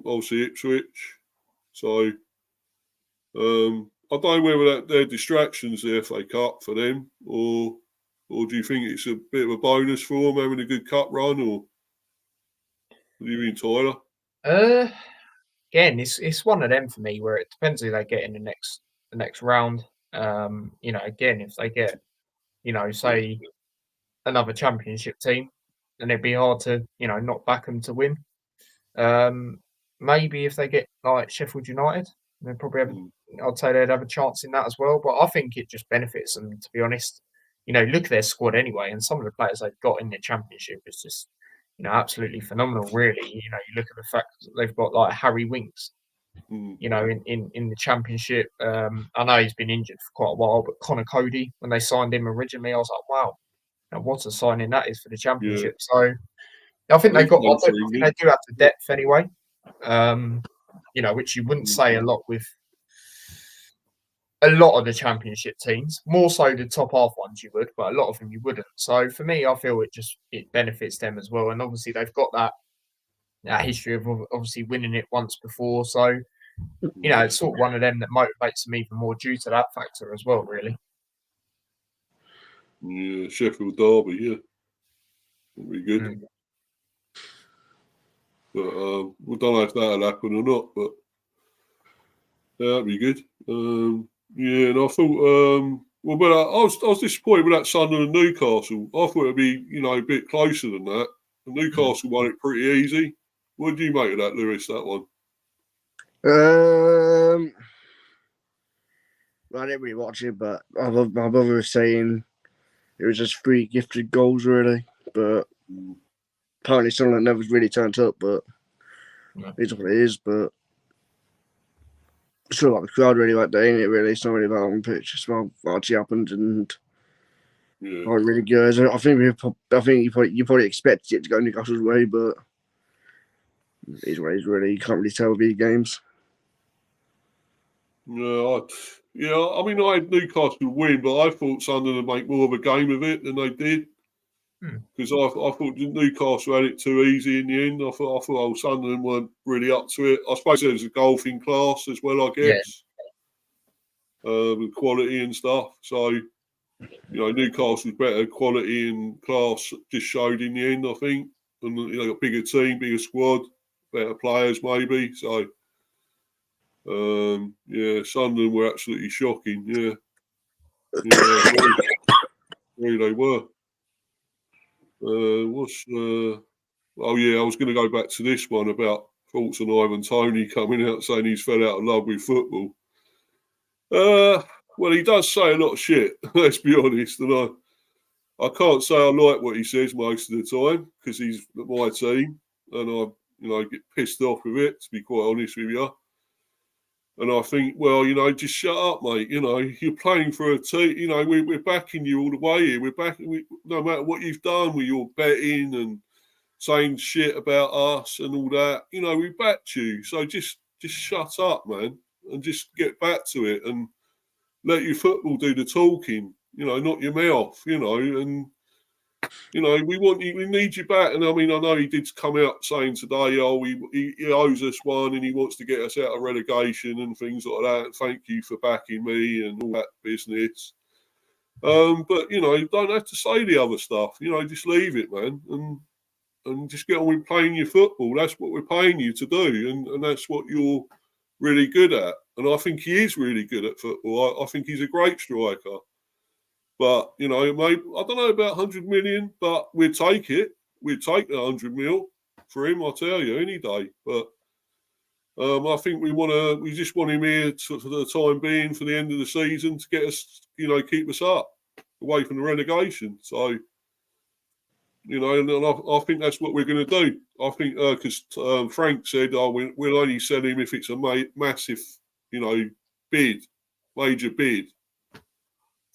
obviously Ipswich. So I don't know whether they're distractions, the FA Cup for them, or do you think it's a bit of a bonus for them having a good cup run, or what do you mean, Tyler? Again, it's one of them for me where it depends who they get in the next round. Again, if they get, say another championship team, then it'd be hard to, not back them to win. Maybe if they get like Sheffield United, they probably have. I'd say they'd have a chance in that as well. But I think it just benefits them, to be honest. Look at their squad anyway, and some of the players they've got in the championship is just, absolutely phenomenal. Really, you look at the fact that they've got like Harry Winks, in the championship. I know he's been injured for quite a while, but Connor Cody, when they signed him originally, I was like, wow, what a signing that is for the championship. Yeah. So I think they do have the depth anyway. Which you wouldn't say a lot with a lot of the championship teams. More so the top half ones you would, but a lot of them you wouldn't. So for me, I feel it benefits them as well. And obviously they've got that history of obviously winning it once before. So, it's sort of one of them that motivates them even more due to that factor as well, really. Yeah, Sheffield Derby, yeah. That'd be good. But we don't know if that'll happen or not, but that'd be good. And I thought, I was disappointed with that Sunderland and Newcastle. I thought it'd be, a bit closer than that. And Newcastle won it pretty easy. What do you make of that, Lewis, that one? I didn't really watch it, but my brother was saying it was just 3 gifted goals, really. But apparently Sunderland never really turned up, but it's what it is. But it's still like the crowd really like that, ain't it, really? It's not really about on pitch. It's about what actually happened and aren't really good. I think you probably expected it to go Newcastle's way, but it's what it is, really. You can't really tell with these games. I mean, I had Newcastle win, but I thought Sunderland would make more of a game of it than they did. Because I thought Newcastle had it too easy in the end. I thought Sunderland weren't really up to it. I suppose there's a golfing class as well, I guess, with quality and stuff. So, Newcastle's better quality and class just showed in the end, I think. And a bigger team, bigger squad, better players maybe. So, Sunderland were absolutely shocking. Really they were. I was going to go back to this one about thoughts on Ivan Toney coming out saying he's fell out of love with football. Well, he does say a lot of shit, let's be honest, and I can't say I like what he says most of the time because he's my team, and I get pissed off with it, to be quite honest with you. And I think, well, just shut up, mate. You're playing for a team. We're backing you all the way here. We're backing, no matter what you've done with your betting and saying shit about us and all that. We backed you. So just shut up, man, and just get back to it and let your football do the talking. Not your mouth. And we want you. We need you back. And I mean, I know he did come out saying today, he owes us one, and he wants to get us out of relegation and things like that. Thank you for backing me and all that business. But you don't have to say the other stuff. Just leave it, man, and just get on with playing your football. That's what we're paying you to do, and that's what you're really good at. And I think he is really good at football. I think he's a great striker. But, maybe, I don't know about 100 million, but we'd take it. We'd take the 100 mil for him, I'll tell you, any day. But I think we just want him here for the time being, for the end of the season, to get us, keep us up, away from the relegation. So, and I think that's what we're going to do. I think, because Frank said, we'll only sell him if it's a massive, major bid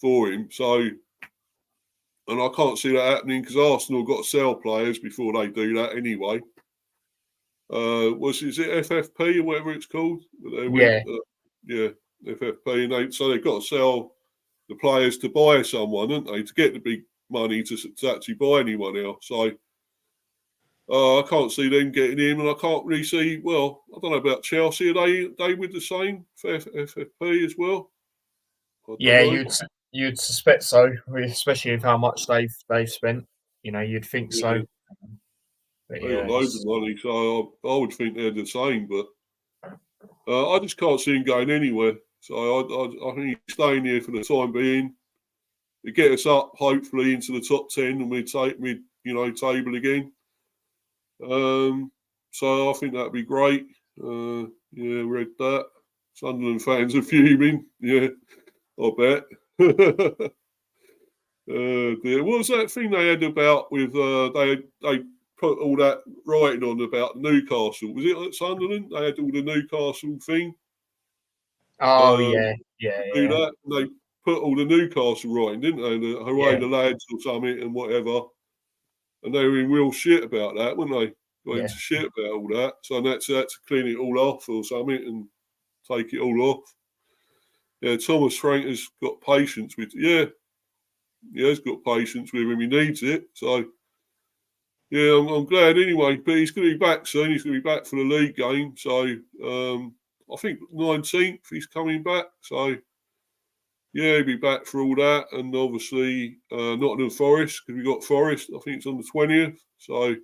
for him. So, and I can't see that happening because Arsenal got to sell players before they do that anyway. Is it FFP or whatever it's called? FFP. And so they've got to sell the players to buy someone, haven't they, to get the big money to actually buy anyone else. So, I can't see them getting him, and I can't really see. Well, I don't know about Chelsea. Are they with the same FFP as well? Yeah, you'd suspect so, especially with how much they've spent. You know, you'd think so. But they got loads of money, so I would think they're the same. But I just can't see him going anywhere. So I think he's staying here for the time being. To get us up, hopefully, into the top 10, and we take table again. So I think that'd be great. Read that. Sunderland fans are fuming. Yeah, I bet. What was that thing they had about with they put all that writing on about Newcastle? Was it at Sunderland? They had all the Newcastle thing. Oh yeah. Do that. And they put all the Newcastle writing, didn't they? The hooray the lads or something and whatever. And they were in real shit about that, weren't they? Got into shit about all that. So that's to clean it all off or something and take it all off. Yeah, Thomas Frank has got patience with he's got patience with him. He needs it. So yeah, I'm glad anyway. But he's going to be back soon. He's going to be back for the league game. So I think 19th he's coming back. So yeah, he'll be back for all that. And obviously Nottingham Forest, because we got Forest. I think it's on the 20th. So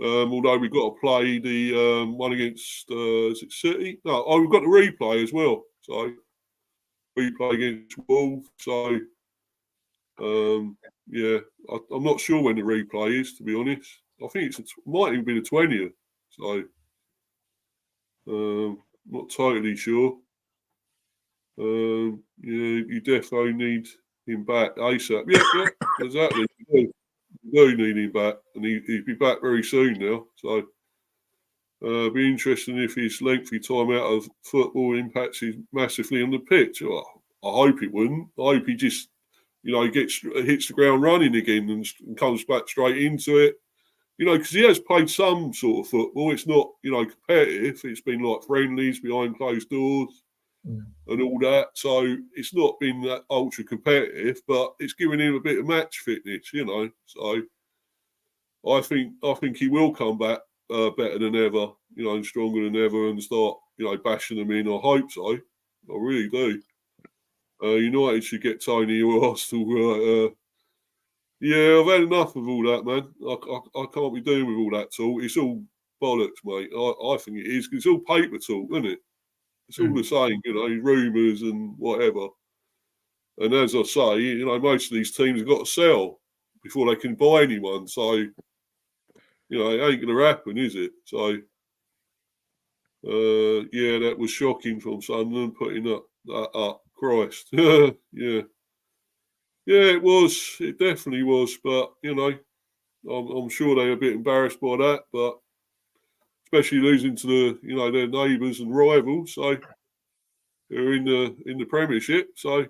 although we've got to play the one against is it City? No, we've got the replay as well. So we play against Wolves. So I'm not sure when the replay is, to be honest. I think it might even be the 20th. So not totally sure. You definitely need him back ASAP. Yeah, exactly. You do need him back, and he'll be back very soon now. So it'll be interesting if his lengthy time out of football impacts him massively on the pitch. Well, I hope it wouldn't. I hope he just, hits the ground running again and comes back straight into it. Because he has played some sort of football. It's not, competitive. It's been like friendlies behind closed doors and all that. So it's not been that ultra competitive, but it's given him a bit of match fitness, So I think he will come back better than ever, and stronger than ever, and start, bashing them in. I hope so. I really do. United should get Tony or Arsenal. I've had enough of all that, man. I can't be doing with all that talk. It's all bollocks, mate. I think it is. 'Cause it's all paper talk, isn't it? It's all the same, rumours and whatever. And as I say, most of these teams have got to sell before they can buy anyone. So, it ain't going to happen, is it? So, that was shocking from Sunderland putting that up. Christ. Yeah, it was. It definitely was. But, I'm sure they were a bit embarrassed by that. But especially losing to their neighbours and rivals. So they're in the Premiership. So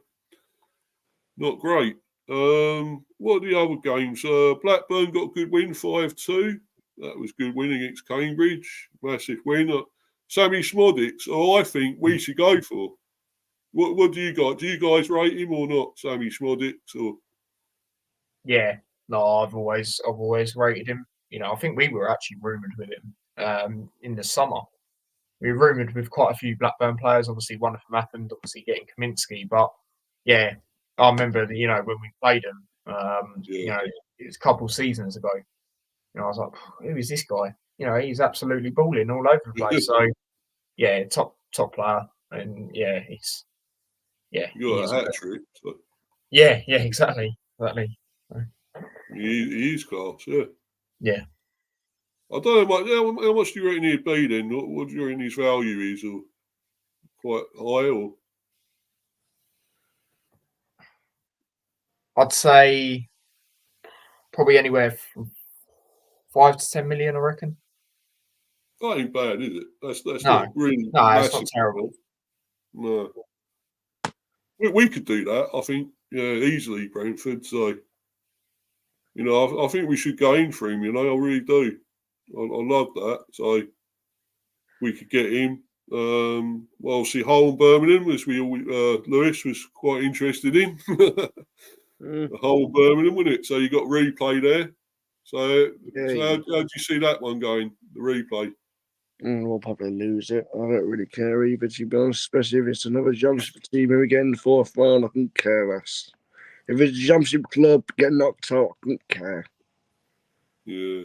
not great. What are the other games? Blackburn got a good win, 5-2. That was a good win against Cambridge. Massive win. Sammy Smodics, I think we should go for. What do you got? Do you guys rate him or not, Sammy Smodics? Or yeah, no, I've always rated him. I think we were actually rumoured with him in the summer. We were rumoured with quite a few Blackburn players. Obviously, one of them happened. Obviously, getting Kaminsky, but yeah, I remember when we played him. It was a couple of seasons ago. I was like, who is this guy? He's absolutely balling all over the place. So yeah, top player, and yeah, he's. Yeah, you got a hat trick. So. Yeah, exactly. He is class, yeah. Yeah. I don't know how much do you reckon he'd be then? What do you reckon his value is, or quite high, or? I'd say probably anywhere from 5 to 10 million, I reckon. That ain't bad, is it? That's no. not really. No, it's not terrible. No. We could do that, I think, easily, Brentford. So, I think we should go in for him, I really do. I love that. So, we could get him. Obviously, Hull and Birmingham, which Lewis was quite interested in. Hull and Birmingham, wasn't it? So, you got replay there. So how do you see that one going, the replay? We'll probably lose it. I don't really care either, to be honest, especially if it's another Championship team and we get in the fourth round. I couldn't care less. If it's a Championship club getting knocked out, I couldn't care. Yeah.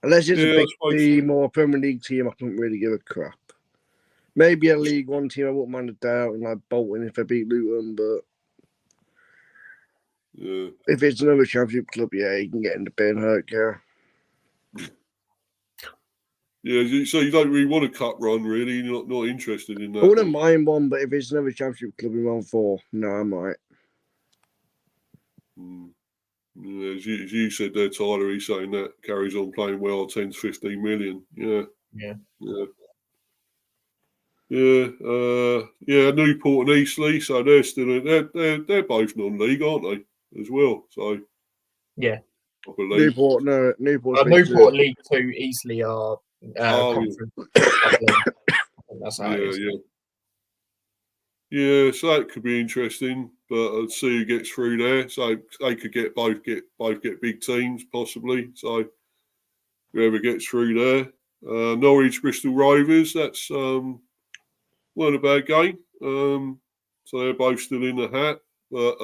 Unless it's a big team or a Premier League team, I couldn't really give a crap. Maybe a League One team, I wouldn't mind a doubt, and like Bolton if they beat Luton, but if it's another Championship club, you can get in the bin, hurt, care. Yeah, so you don't really want a cup run, really? You're not interested in that? I wouldn't mind one, but if it's another Championship club in round 4, no, I might. Yeah, as you said there, Tyler, he's saying that carries on playing well, 10 to 15 million. Newport and Eastleigh, so they're still they're both non-league, aren't they? As well, so yeah. I believe Newport League 2, Eastleigh are conference. That's how it is. Yeah, so that could be interesting, but I'd see who gets through there. So they could both get big teams possibly. So whoever gets through there, Norwich, Bristol Rovers. That's weren't a bad game. So they're both still in the hat, but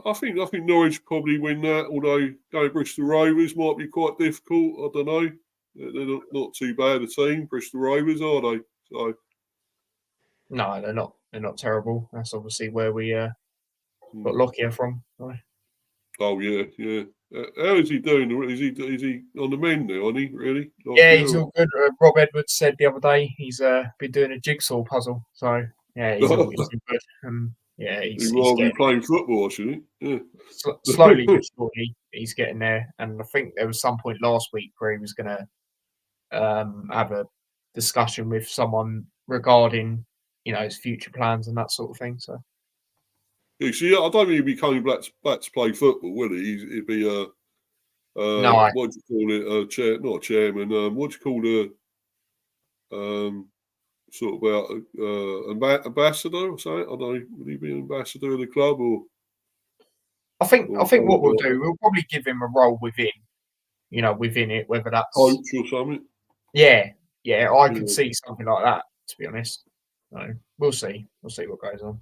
I think Norwich probably win that. Although going Bristol Rovers might be quite difficult. I don't know. They're not too bad a team, Bristol Rovers, are they? So. No, they're not. They're not terrible. That's obviously where we got Lockyer from. Right? Oh yeah. How is he doing? Is he on the mend now? Isn't he really? He's all good. Rob Edwards said the other day he's been doing a jigsaw puzzle. So he's all good. He's rather playing football, shouldn't he? Yeah. Slowly but surely, he's getting there. And I think there was some point last week where he was going to have a discussion with someone regarding his future plans and that sort of thing. So, I don't think he'd be coming back to play football, will he? He'd be what do you call it? Not a chairman. What do you call sort of ambassador or something? I don't know. Would he be an ambassador of the club or? I think what we'll do, we'll probably give him a role within it, whether that's coach or something. Yeah, I could see something like that. To be honest. So we'll see. We'll see what goes on.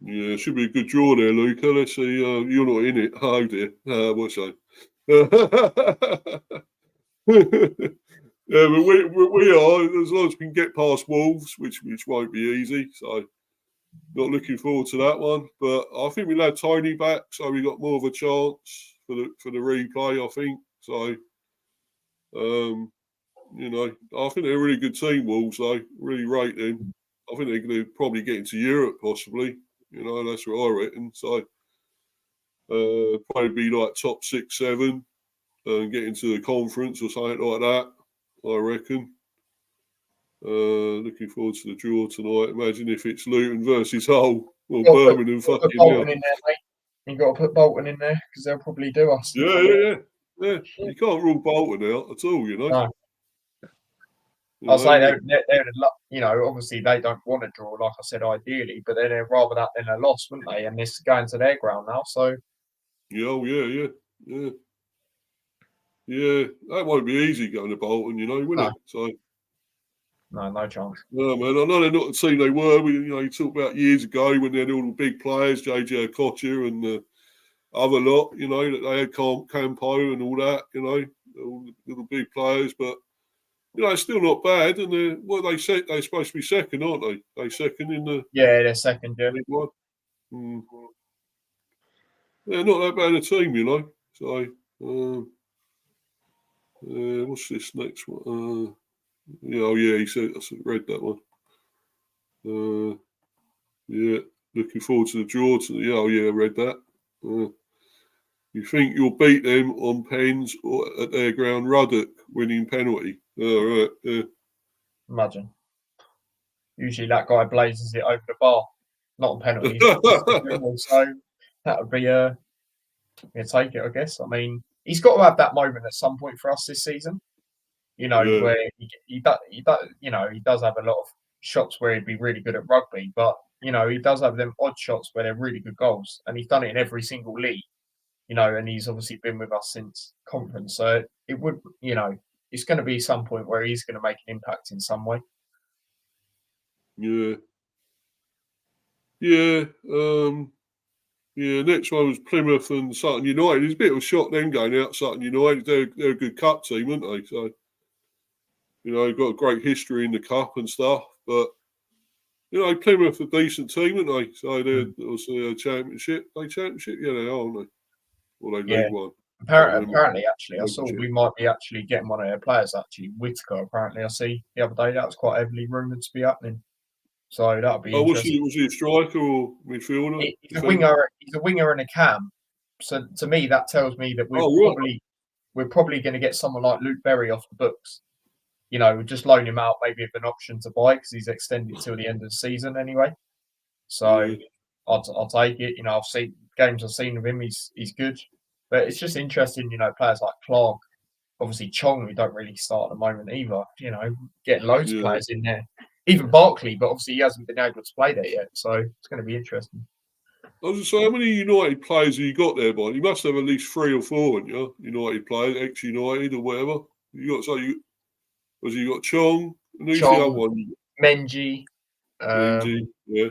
Yeah, it should be a good draw there, Luca. Let's see. You're not in it. Oh dear. What's that? But we are. As long as we can get past Wolves, which won't be easy. So not looking forward to that one. But I think we'll have Tony back, so we got more of a chance for the replay. I think so. I think they're a really good team, Wolves, though. Really rate them. I think they're going to probably get into Europe, possibly. That's what I reckon. So, probably be like top 6, 7 and get into the conference or something like that, I reckon. Looking forward to the draw tonight. Imagine if it's Luton versus Hull or Birmingham. Fucking Bolton in there, mate. You've got to put Bolton in there because they'll probably do us. Yeah. You can't rule Bolton out at all, No. I'll say they're obviously they don't want to draw, like I said, ideally, but they'd rather that than a loss, wouldn't they? And this is going to their ground now, so. Yeah, that won't be easy going to Bolton, will it? So. No chance. No, man, I know they're not the team they were. You talked about years ago when they had all the big players, JJ Okocha and the other lot, that they had Campo and all that, all the little big players, but. It's still not bad, and they said they're supposed to be second, aren't they? They're second in the they're second, yeah. League One. They're not that bad a team, So, what's this next one? He said I read that one. Looking forward to the draw. I read that. You think you'll beat them on pens or at their ground, Ruddock winning penalty? All right. Yeah. Imagine. Usually that guy blazes it over the bar, not on penalties. So that would be take it, I guess. I mean, he's got to have that moment at some point for us this season. Where he does have a lot of shots where he'd be really good at rugby, but he does have them odd shots where they're really good goals, and he's done it in every single league. And he's obviously been with us since conference, so it would, it's going to be some point where he's going to make an impact in some way. Yeah. Yeah. Next one was Plymouth and Sutton United. It's a bit of a shock them going out Sutton United. They're a good cup team, aren't they? So, they've got a great history in the cup and stuff. But, Plymouth are a decent team, aren't they? So they're also a championship. They championship? Yeah, they are, aren't they? Or they League One. Apparently, actually, I saw we might be actually getting one of their players, actually, Whitaker, apparently. I see the other day that was quite heavily rumoured to be happening. So that'll be interesting. Was he a striker or midfielder? He's a winger and a cam. So to me, that tells me that we're probably going to get someone like Luke Berry off the books. Just loan him out, maybe with an option to buy because he's extended till the end of the season anyway. So I'll take it. I've seen games I've seen of him. He's good, but it's just interesting. Players like Clark, obviously Chong, who don't really start at the moment either. Getting loads of players in there. Even Barkley, but obviously he hasn't been able to play there yet, so it's going to be interesting. I was just saying, how many United players have you got there, Boy? You must have at least 3 or 4, haven't you? United players, ex-United or whatever. You got Chong, and who's the other one? Menji. Menji, yeah.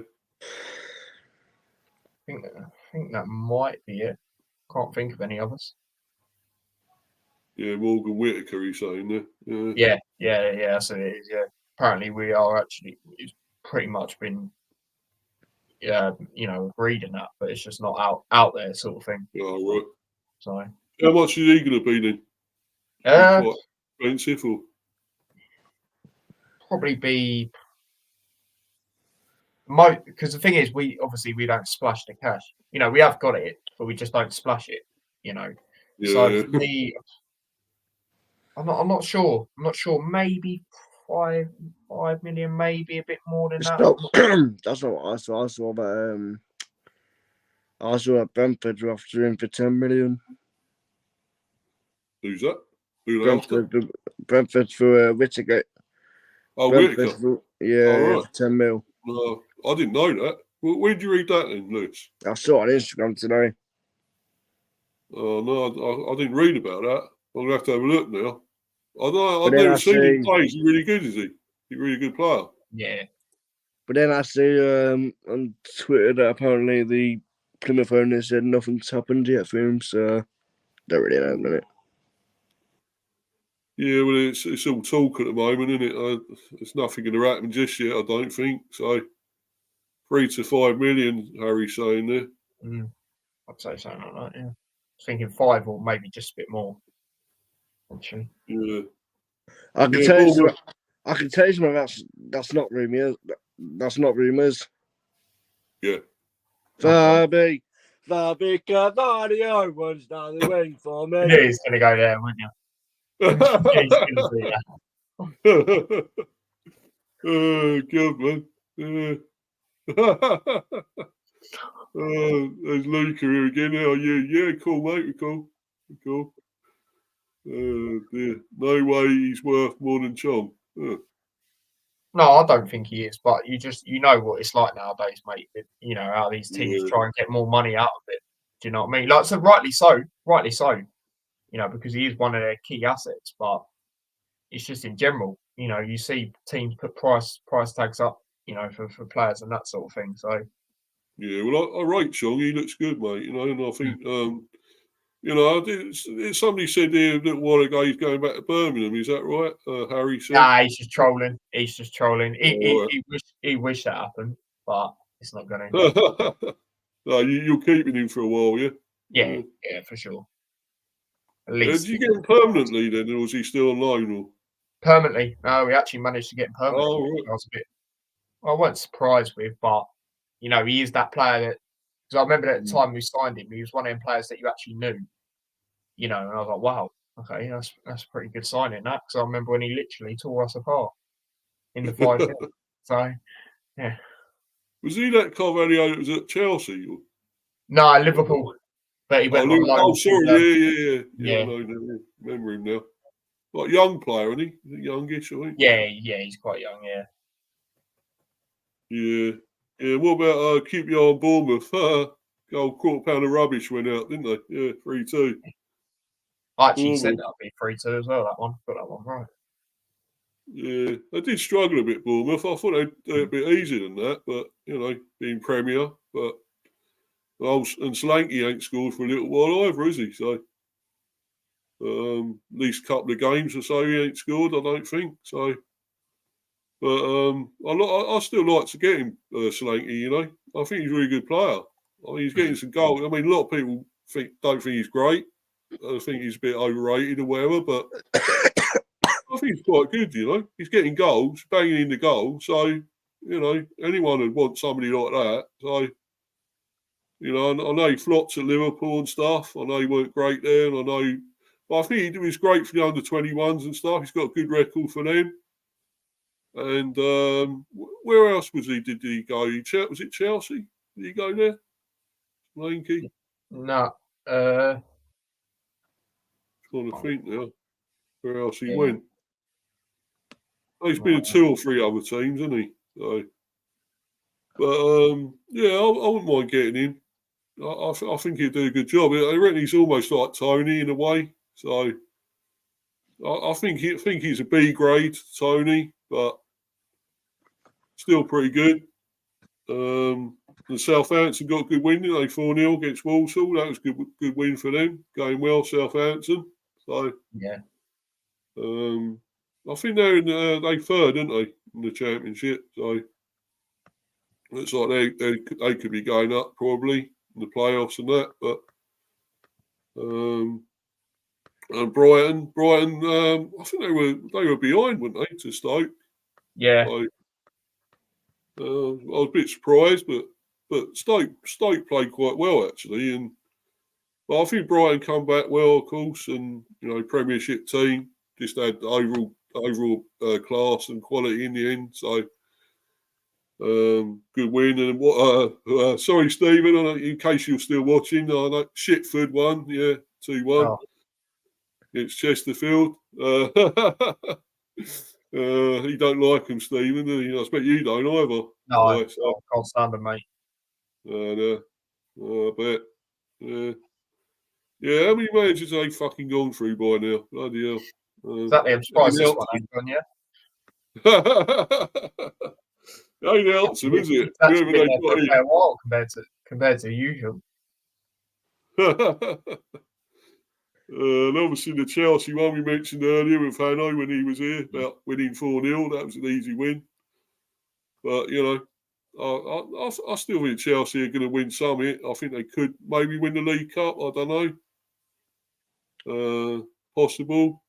I think that might be it. Can't think of any others. Yeah, Morgan Whitaker, he's saying there. Yeah, so it is, yeah. Apparently we are actually, it's pretty much been, agreed in that, but it's just not out there sort of thing. Oh, right. So, how much is he going to be then? Quite expensive or? Probably be, because the thing is, we don't splash the cash. We have got it, but we just don't splash it. Yeah. So for me, I'm not sure. Maybe 5 million, maybe a bit more than that. That's not what I saw. I saw that Brentford were after him for 10 million. Who's that? Brentford for Whittaker. Oh, Whittaker. For 10 mil. No, I didn't know that. Where did you read that then, Lewis? I saw it on Instagram today. Oh, no, I didn't read about that. I'm going to have to have a look now. I've never seen him play. Is he really good, is he? He's a really good player. Yeah. But then I see on Twitter that apparently the Plymouth owner said nothing's happened yet for him, so don't really know, innit? Yeah, well, it's all talk at the moment, isn't it? There's nothing going to happen just yet, I don't think. So, 3 to 5 million, Harry's saying there. I'd say something like that, yeah. I was thinking 5 or maybe just a bit more. Actually. Yeah. I can tell you something that's not rumours. That's not rumours. Yeah. Okay. Fabi Cavario runs down the wing for me. Yeah, he's going to go there, wouldn't you? Yeah, he's going to do that. Oh, God, man. There's Luca here again. Oh, yeah, cool, mate. We're cool. Dear. No way he's worth more than Chong. No, I don't think he is, but you know what it's like nowadays, mate. How these teams try and get more money out of it. Do you know what I mean? Like, so rightly so. Because he is one of their key assets, but it's just in general, you see teams put price tags up, for players and that sort of thing. So yeah, well, I rate Chong. He looks good, mate. And I think somebody said here that a while ago he's going back to Birmingham. Is that right? Harry said. Nah, he's just trolling. He wished that happened, but it's not going to. No, you're keeping him for a while, yeah? Yeah, for sure. At least. Did you get him permanently then, or was he still on loan? Or? Permanently. No, we actually managed to get him permanently. Oh, right. I wasn't surprised with, but, he is that player that, because I remember at the time we signed him, he was one of them players that you actually knew, and I was like, wow, okay, that's a pretty good signing, that, because I remember when he literally tore us apart in the 5 minutes. So, yeah. Was he that Carvalho that was at Chelsea? Or? No, Liverpool. But he went on loan. Oh, sorry, yeah. I remember him now. Like young player, isn't he? Youngish, I think. Yeah, he's quite young, yeah. Yeah. Yeah, what about keep your eye on Bournemouth? Goal, £250 of rubbish went out, didn't they? Yeah, 3-2. I actually said that'd be 3-2 as well. That one, got that one right. Yeah, they did struggle a bit, Bournemouth. I thought they'd do it a bit easier than that, but being Premier, but and Solanke ain't scored for a little while either, is he? So at least a couple of games or so he ain't scored, I don't think. So, but I still like to get him Solanke. I think he's a really good player. I mean, he's getting some goals. I mean, a lot of people don't think he's great. I think he's a bit overrated or whatever, but I think he's quite good, He's getting goals, banging in the goal. So, anyone would want somebody like that. So, I know he flopped at Liverpool and stuff. I know he weren't great there. And but I think he was great for the under-21s and stuff. He's got a good record for them. And where else was he? Did he go? Was it Chelsea? Did he go there? Lanky? No. Trying to think now. Where else he went? Oh, he's been in 2 or 3 other teams, hasn't he? So, but I wouldn't mind getting him. I think he'd do a good job. I reckon he's almost like Tony in a way. So I think he's a B grade, Tony, but still pretty good. And Southampton got a good win, didn't they? 4-0 against Walsall. That was a good win for them. Going well, Southampton. So yeah. I think they're in they third, aren't they, in the Championship? So looks like they could be going up probably in the playoffs and that. But and Brighton, I think they were behind, weren't they, to Stoke? Yeah. So, I was a bit surprised, but Stoke played quite well actually, but I think Brighton come back well, of course, and Premiership team just had overall class and quality in the end. So good win. And what? Sorry, Stephen, in case you're still watching, I know Shitford won, 2-1 against Chesterfield. He don't like him, Stephen. I expect you don't either. No, I can't stand him, mate. I bet. Yeah, how many managers have they fucking gone through by now? Bloody hell. Exactly, I'm surprised this one ain't gone yet. It ain't helps them, is it? That's been there for a fair while compared to usual. And obviously the Chelsea one we mentioned earlier with Hanno when he was here about winning 4-0. That was an easy win. But, I still think Chelsea are going to win something. I think they could maybe win the League Cup. I don't know. Possible.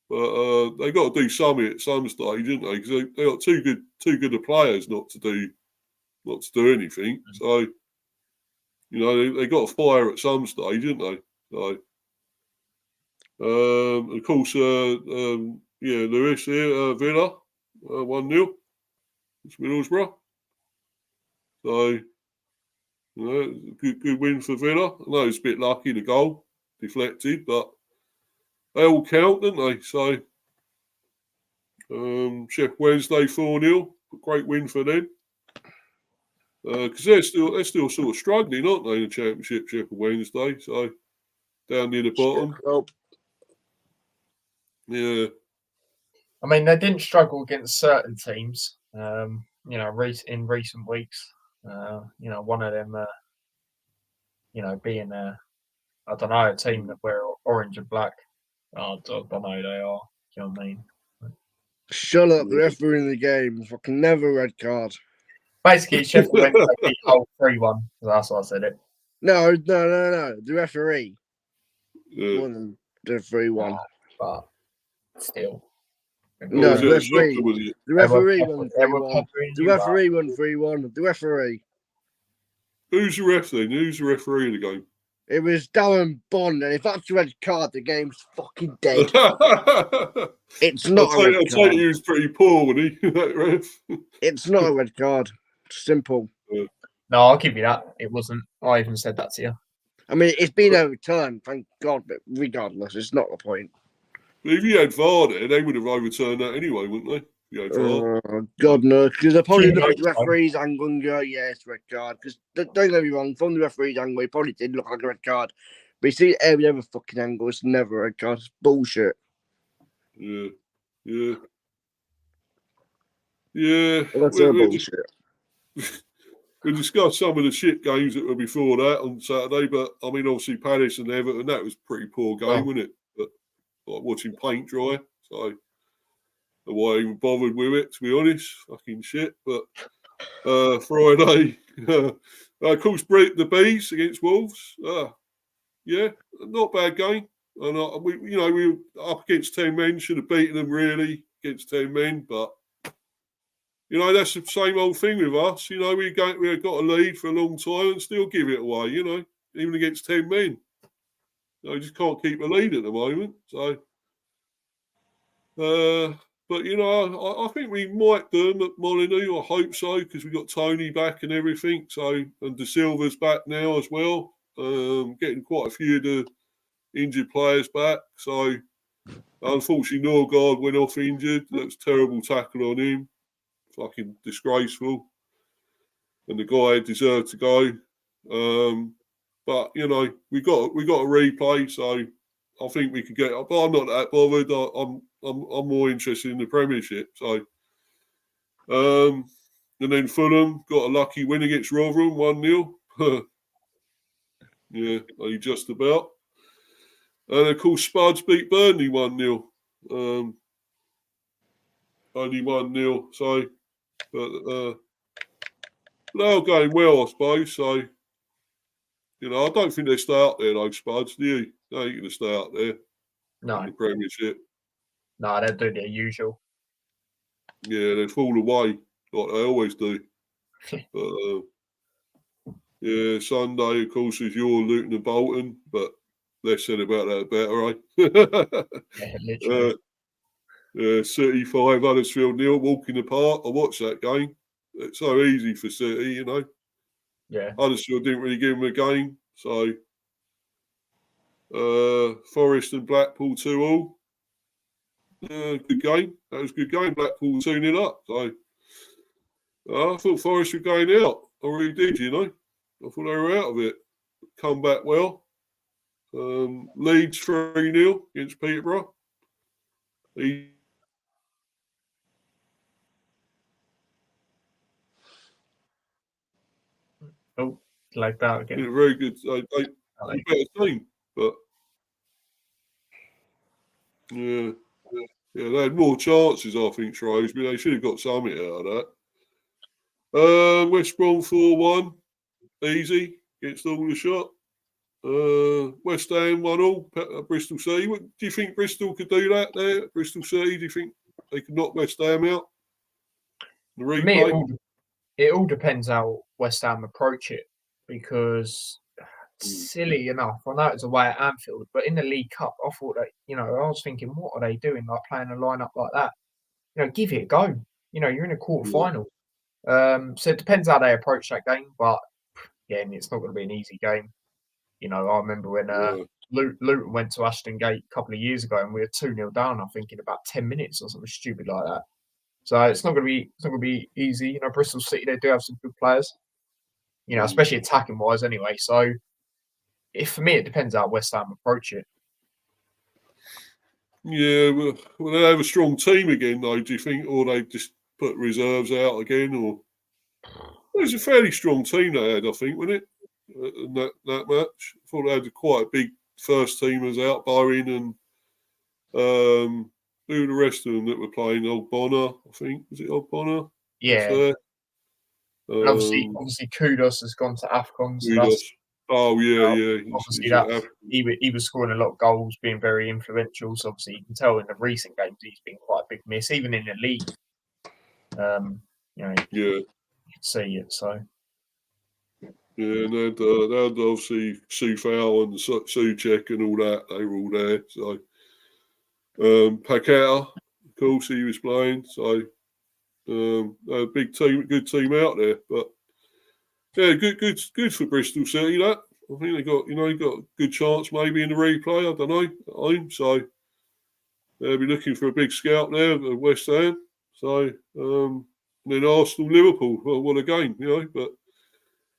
But they got to do something at some stage, didn't they? Because they got too good of players not to do anything. So, they got to fire at some stage, didn't they? So, of course, Lewis here, Villa, 1-0. It's Middlesbrough. So, good win for Villa. I know it's a bit lucky, the goal deflected, but they all count, don't they? So, Sheffield Wednesday 4-0, great win for them. Because they're still sort of struggling, aren't they, in the Championship, Sheffield Wednesday? So, down near the bottom. Yeah. I mean, they didn't struggle against certain teams, in recent weeks. One of them, being I don't know, a team that wear orange and black. I don't know who they are. You know what I mean? Shut up, the referee in the game. Fucking never red card. Basically, Sheffield Wednesday beat Hull 3-1. That's why I said it. No. The referee won the 3-1. But still. No, the referee won 3-1. The referee won 3-1. The referee. Who's the ref then? Who's the referee of the game? It was Darren Bond, and if that's a red card, the game's fucking dead. It's not a red card. I take he was pretty poor, wasn't he, that ref? It's not a red card. Simple. No, I'll give you that. It wasn't. I even said that to you. I mean, it's been overturned, thank God, but regardless, it's not the point. But if you had VAR there, they would have overturned that anyway, wouldn't they? Oh, God no, because they're probably look at the referee's angle and go, yeah, it's a red card. Because don't get me wrong, from the referee's angle, it probably did look like a red card. But you see every other fucking angle, it's never a red card. It's bullshit. Yeah. That's all bullshit. We discussed some of the shit games that were before that on Saturday, but I mean, obviously Palace and Everton, that was a pretty poor game, wasn't it? But like watching paint dry, so why I even bothered with it, to be honest. Fucking shit. But Friday, of course, the Bees against Wolves. Yeah, not a bad game. And we were up against 10 men, should have beaten them really against 10 men, but that's the same old thing with us. We've got a lead for a long time and still give it away, even against 10 men. Just can't keep a lead at the moment. So, but, I think we might do them at Molineux. I hope so, because we've got Tony back and everything. So, and De Silva's back now as well. Getting quite a few of the injured players back. So, unfortunately, Norgard went off injured. That was a terrible tackle on him. Fucking disgraceful. And the guy deserved to go. But, we got a replay, so I think we could get it. But I'm not that bothered. I'm more interested in the Premiership. So, and then Fulham got a lucky win against Rotherham, 1-0. Yeah, only just about. And of course, Spuds beat Burnley 1-0. Only 1-0. So, but they're going well, I suppose. So, I don't think they stay up there, though, Spuds, do you? They ain't going to stay up there. No. In the Premiership. No, they'll do their usual. Yeah, they fall away like they always do. But, yeah, Sunday, of course, is your Luton and Bolton, but less said about that better, Yeah, literally. City 5, Huddersfield 0, walk in the park. I watched that game. It's so easy for City, Yeah. Huddersfield didn't really give them a game. So, Forest and Blackpool 2-2. Good game. That was a good game. Blackpool 2-0 up. So, I thought Forest were going out. I really did, I thought they were out of it. Come back well. Leeds 3-0 against Peterborough. Oh, like that again. Yeah, very good. They better team, but yeah, they had more chances, I think, Shrewsbury. They should have got something out of that. West Brom 4-1, easy against Aldershot. West Ham 1-0, Bristol City. Do you think Bristol could do that there? Bristol City, do you think they could knock West Ham out? The replay? It all depends how West Ham approach it, because silly enough, I know it's away at Anfield, but in the League Cup, I thought that, I was thinking, what are they doing, like playing a lineup like that? Give it a go. You're in a quarter final. So it depends how they approach that game, but again, it's not going to be an easy game. I remember when Luton went to Ashton Gate a couple of years ago and we were 2-0 down, I think, in about 10 minutes or something stupid like that. So it's not going to be easy. Bristol City, they do have some good players, especially attacking wise anyway. So for me, it depends how West Ham approach it. Yeah, well, they have a strong team again, though, do you think? Or they just put reserves out again? Or it was a fairly strong team they had, I think, wasn't it? In that match. I thought they had quite a big first teamers out, Bowen and who were the rest of them that were playing? Old Bonner, I think. Was it Old Bonner? Yeah. And obviously, Kudos has gone to AFCON. So obviously, he was scoring a lot of goals, being very influential. So obviously, you can tell in the recent games he's been quite a big miss, even in the league. You can see it. So. Yeah, and they had obviously Sufal and Suchek and all that. They were all there. So, Paqueta, of course, he was playing. So, a big team, good team out there. But yeah, good for Bristol City. That I think they got got a good chance maybe in the replay. I don't know. So they'll be looking for a big scout there at West Ham. So then Arsenal, Liverpool, well, what a game, But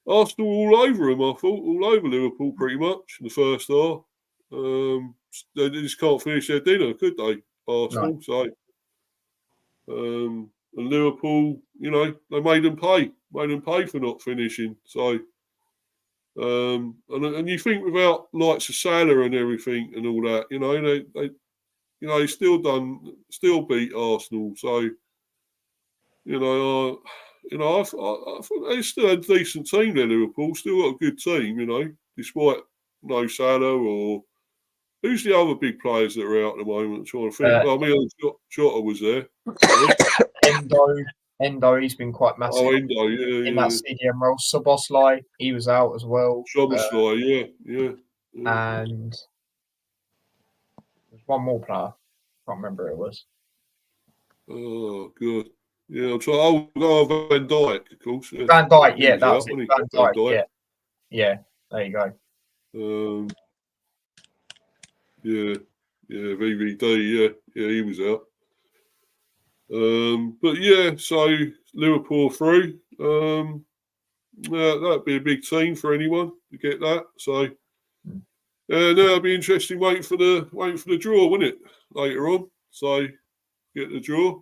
Arsenal all over them, I thought, all over Liverpool pretty much in the first half. They just can't finish their dinner, could they? Arsenal, no. So and Liverpool, they made them pay for not finishing. So and you think without lights of Salah and everything and all that, they still beat Arsenal. So I thought they still had a decent team there. Liverpool still got a good team, despite no Salah or who's the other big players that are out at the moment. I'm trying to think. Jota was there. Endo, he's been quite massive. Oh, Endo, yeah. In that CDM role. Soboslai, he was out as well. Soboslai, yeah. And there's one more player. I can't remember who it was. Oh, good. Yeah, I'll try. Van Dijk, of course. Yeah. Van Dijk, yeah, that was it. Van Dijk, yeah. There you go. Yeah, VVD, yeah, he was out. But yeah, so Liverpool through. That'd be a big team for anyone to get that. So that'd be interesting. Waiting for the draw, wouldn't it? Later on, so get the draw.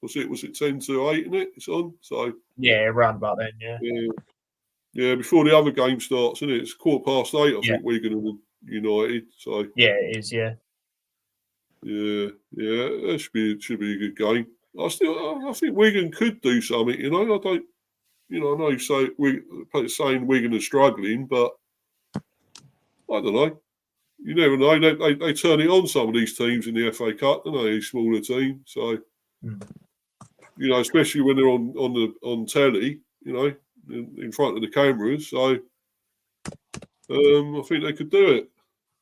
Was it 10-8? Isn't it? It's on. So yeah, around about then. Yeah. Before the other game starts, isn't it? It's 8:15. I think Wigan and United. So yeah, it is. Yeah. Yeah, that should be a good game. I think Wigan could do something. I don't. I know you say saying Wigan are struggling, but I don't know. You never know. They turn it on some of these teams in the FA Cup, don't they? These smaller teams. So especially when they're on telly, in front of the cameras. So I think they could do it.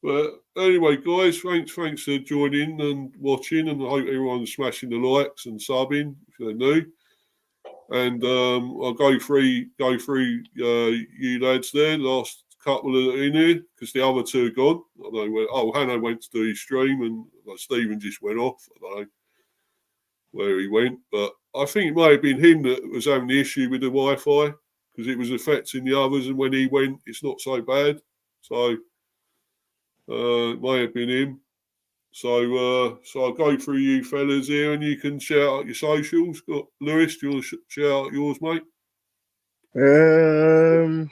But anyway, guys, thanks for joining and watching, and I hope everyone's smashing the likes and subbing if they're new. And I'll go through you lads there. Last couple are in here because the other two are gone. I don't know where. Oh, Hanno went to do his stream, and Stephen just went off. I don't know where he went, but I think it may have been him that was having the issue with the Wi-Fi because it was affecting the others, and when he went, it's not so bad. So. It may have been him. So I'll go through you fellas here and you can shout out your socials. Got Lewis, do you want to shout out yours, mate? Don't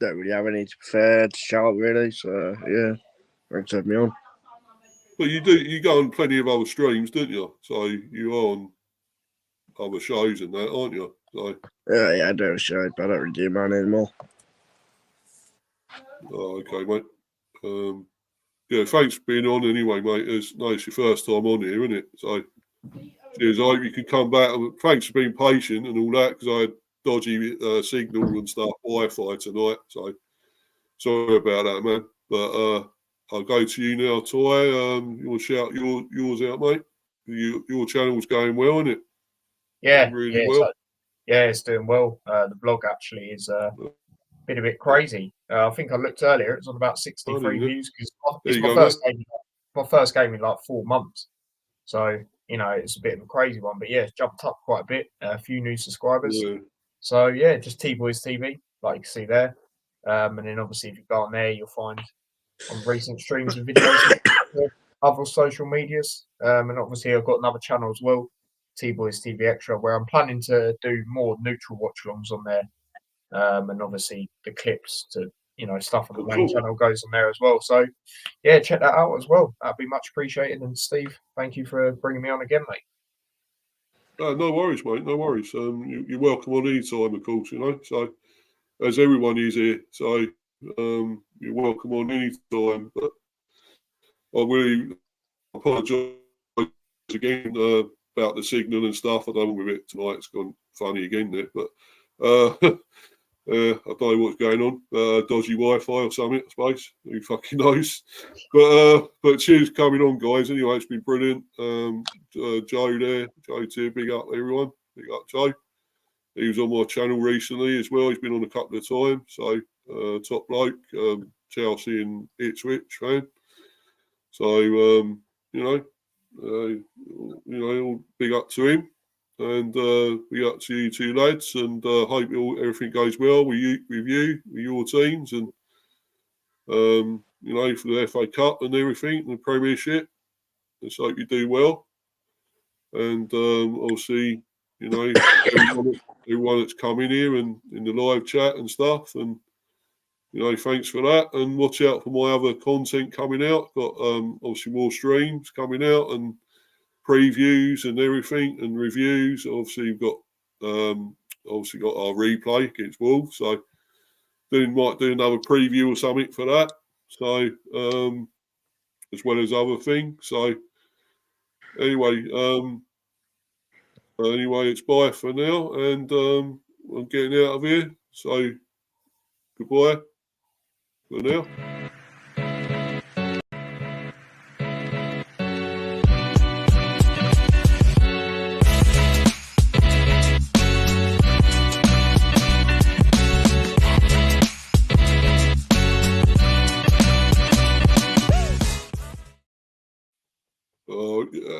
really have any to prefer to shout really, so yeah. Thanks for having me on. But you go on plenty of other streams, don't you? So you are on other shows and that, aren't you? So yeah, I do a show, but I don't really do mine anymore. Oh, okay, mate. Yeah, thanks for being on anyway, mate. It's your first time on here, isn't it? So, cheers. I hope you can come back. Thanks for being patient and all that because I had dodgy signal and stuff, Wi-Fi tonight. So, sorry about that, man. But I'll go to you now, Toy. You want to shout yours out, mate? Your channel's going well, isn't it? Yeah, really well. It's doing well. The blog actually is been a bit crazy. I think I looked earlier; it's on about 63 views because it's my first game in like 4 months. So it's a bit of a crazy one, but yeah, it's jumped up quite a bit. A few new subscribers. Yeah. So yeah, just T-Boys TV, like you can see there. And then obviously if you go on there, you'll find on recent streams and videos, other social medias. And obviously I've got another channel as well, T-Boys TV Extra, where I'm planning to do more neutral watch-alongs on there. And obviously the clips to stuff on the main channel goes on there as well. So yeah, check that out as well. That'd be much appreciated. And Steve, thank you for bringing me on again, mate. No worries, mate. No worries. You're welcome on any time, of course. So as everyone is here, so you're welcome on any time. But I really apologise again about the signal and stuff. I don't know with it tonight. It's gone funny again there, but. I don't know what's going on. Dodgy Wi-Fi or something, I suppose. Who fucking knows? But cheers for coming on, guys. Anyway, it's been brilliant. Joe there, Joe too. Big up everyone. Big up Joe. He was on my channel recently as well. He's been on a couple of times. So top bloke, Chelsea and Ipswich fan. So all big up to him. And be up to you two lads, and hope everything goes well with your teams, and for the FA Cup and everything, and the Premiership. Let's hope you do well. And obviously, everyone that's come in here and in the live chat and stuff, and thanks for that. And watch out for my other content coming out. Got obviously more streams coming out and previews and everything and reviews. Obviously, we've got our replay against Wolves, so might do another preview or something for that. So as well as other things. So anyway, it's bye for now, and I'm getting out of here. So goodbye for now.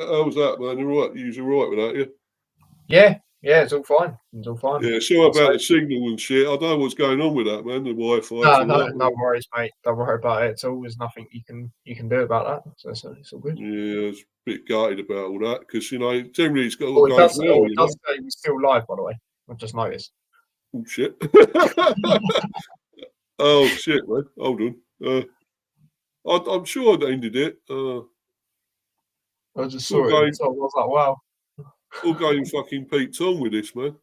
How was that, man? You're right. You're right with that, yeah? Yeah, it's all fine. It's all fine. Yeah, sorry about the signal and shit. I don't know what's going on with that, man. The Wi-Fi. No worries, mate. Don't worry about it at all. There's nothing you can do about that. So it's all good. Yeah, I was a bit gutted about all that because generally it's got all goes well. It does say we're still live, by the way. I've just noticed. Oh shit! Oh shit, man. Hold on. I'm sure I ended it. I just saw it. I was like, wow. All going fucking Pete Tong with this, man.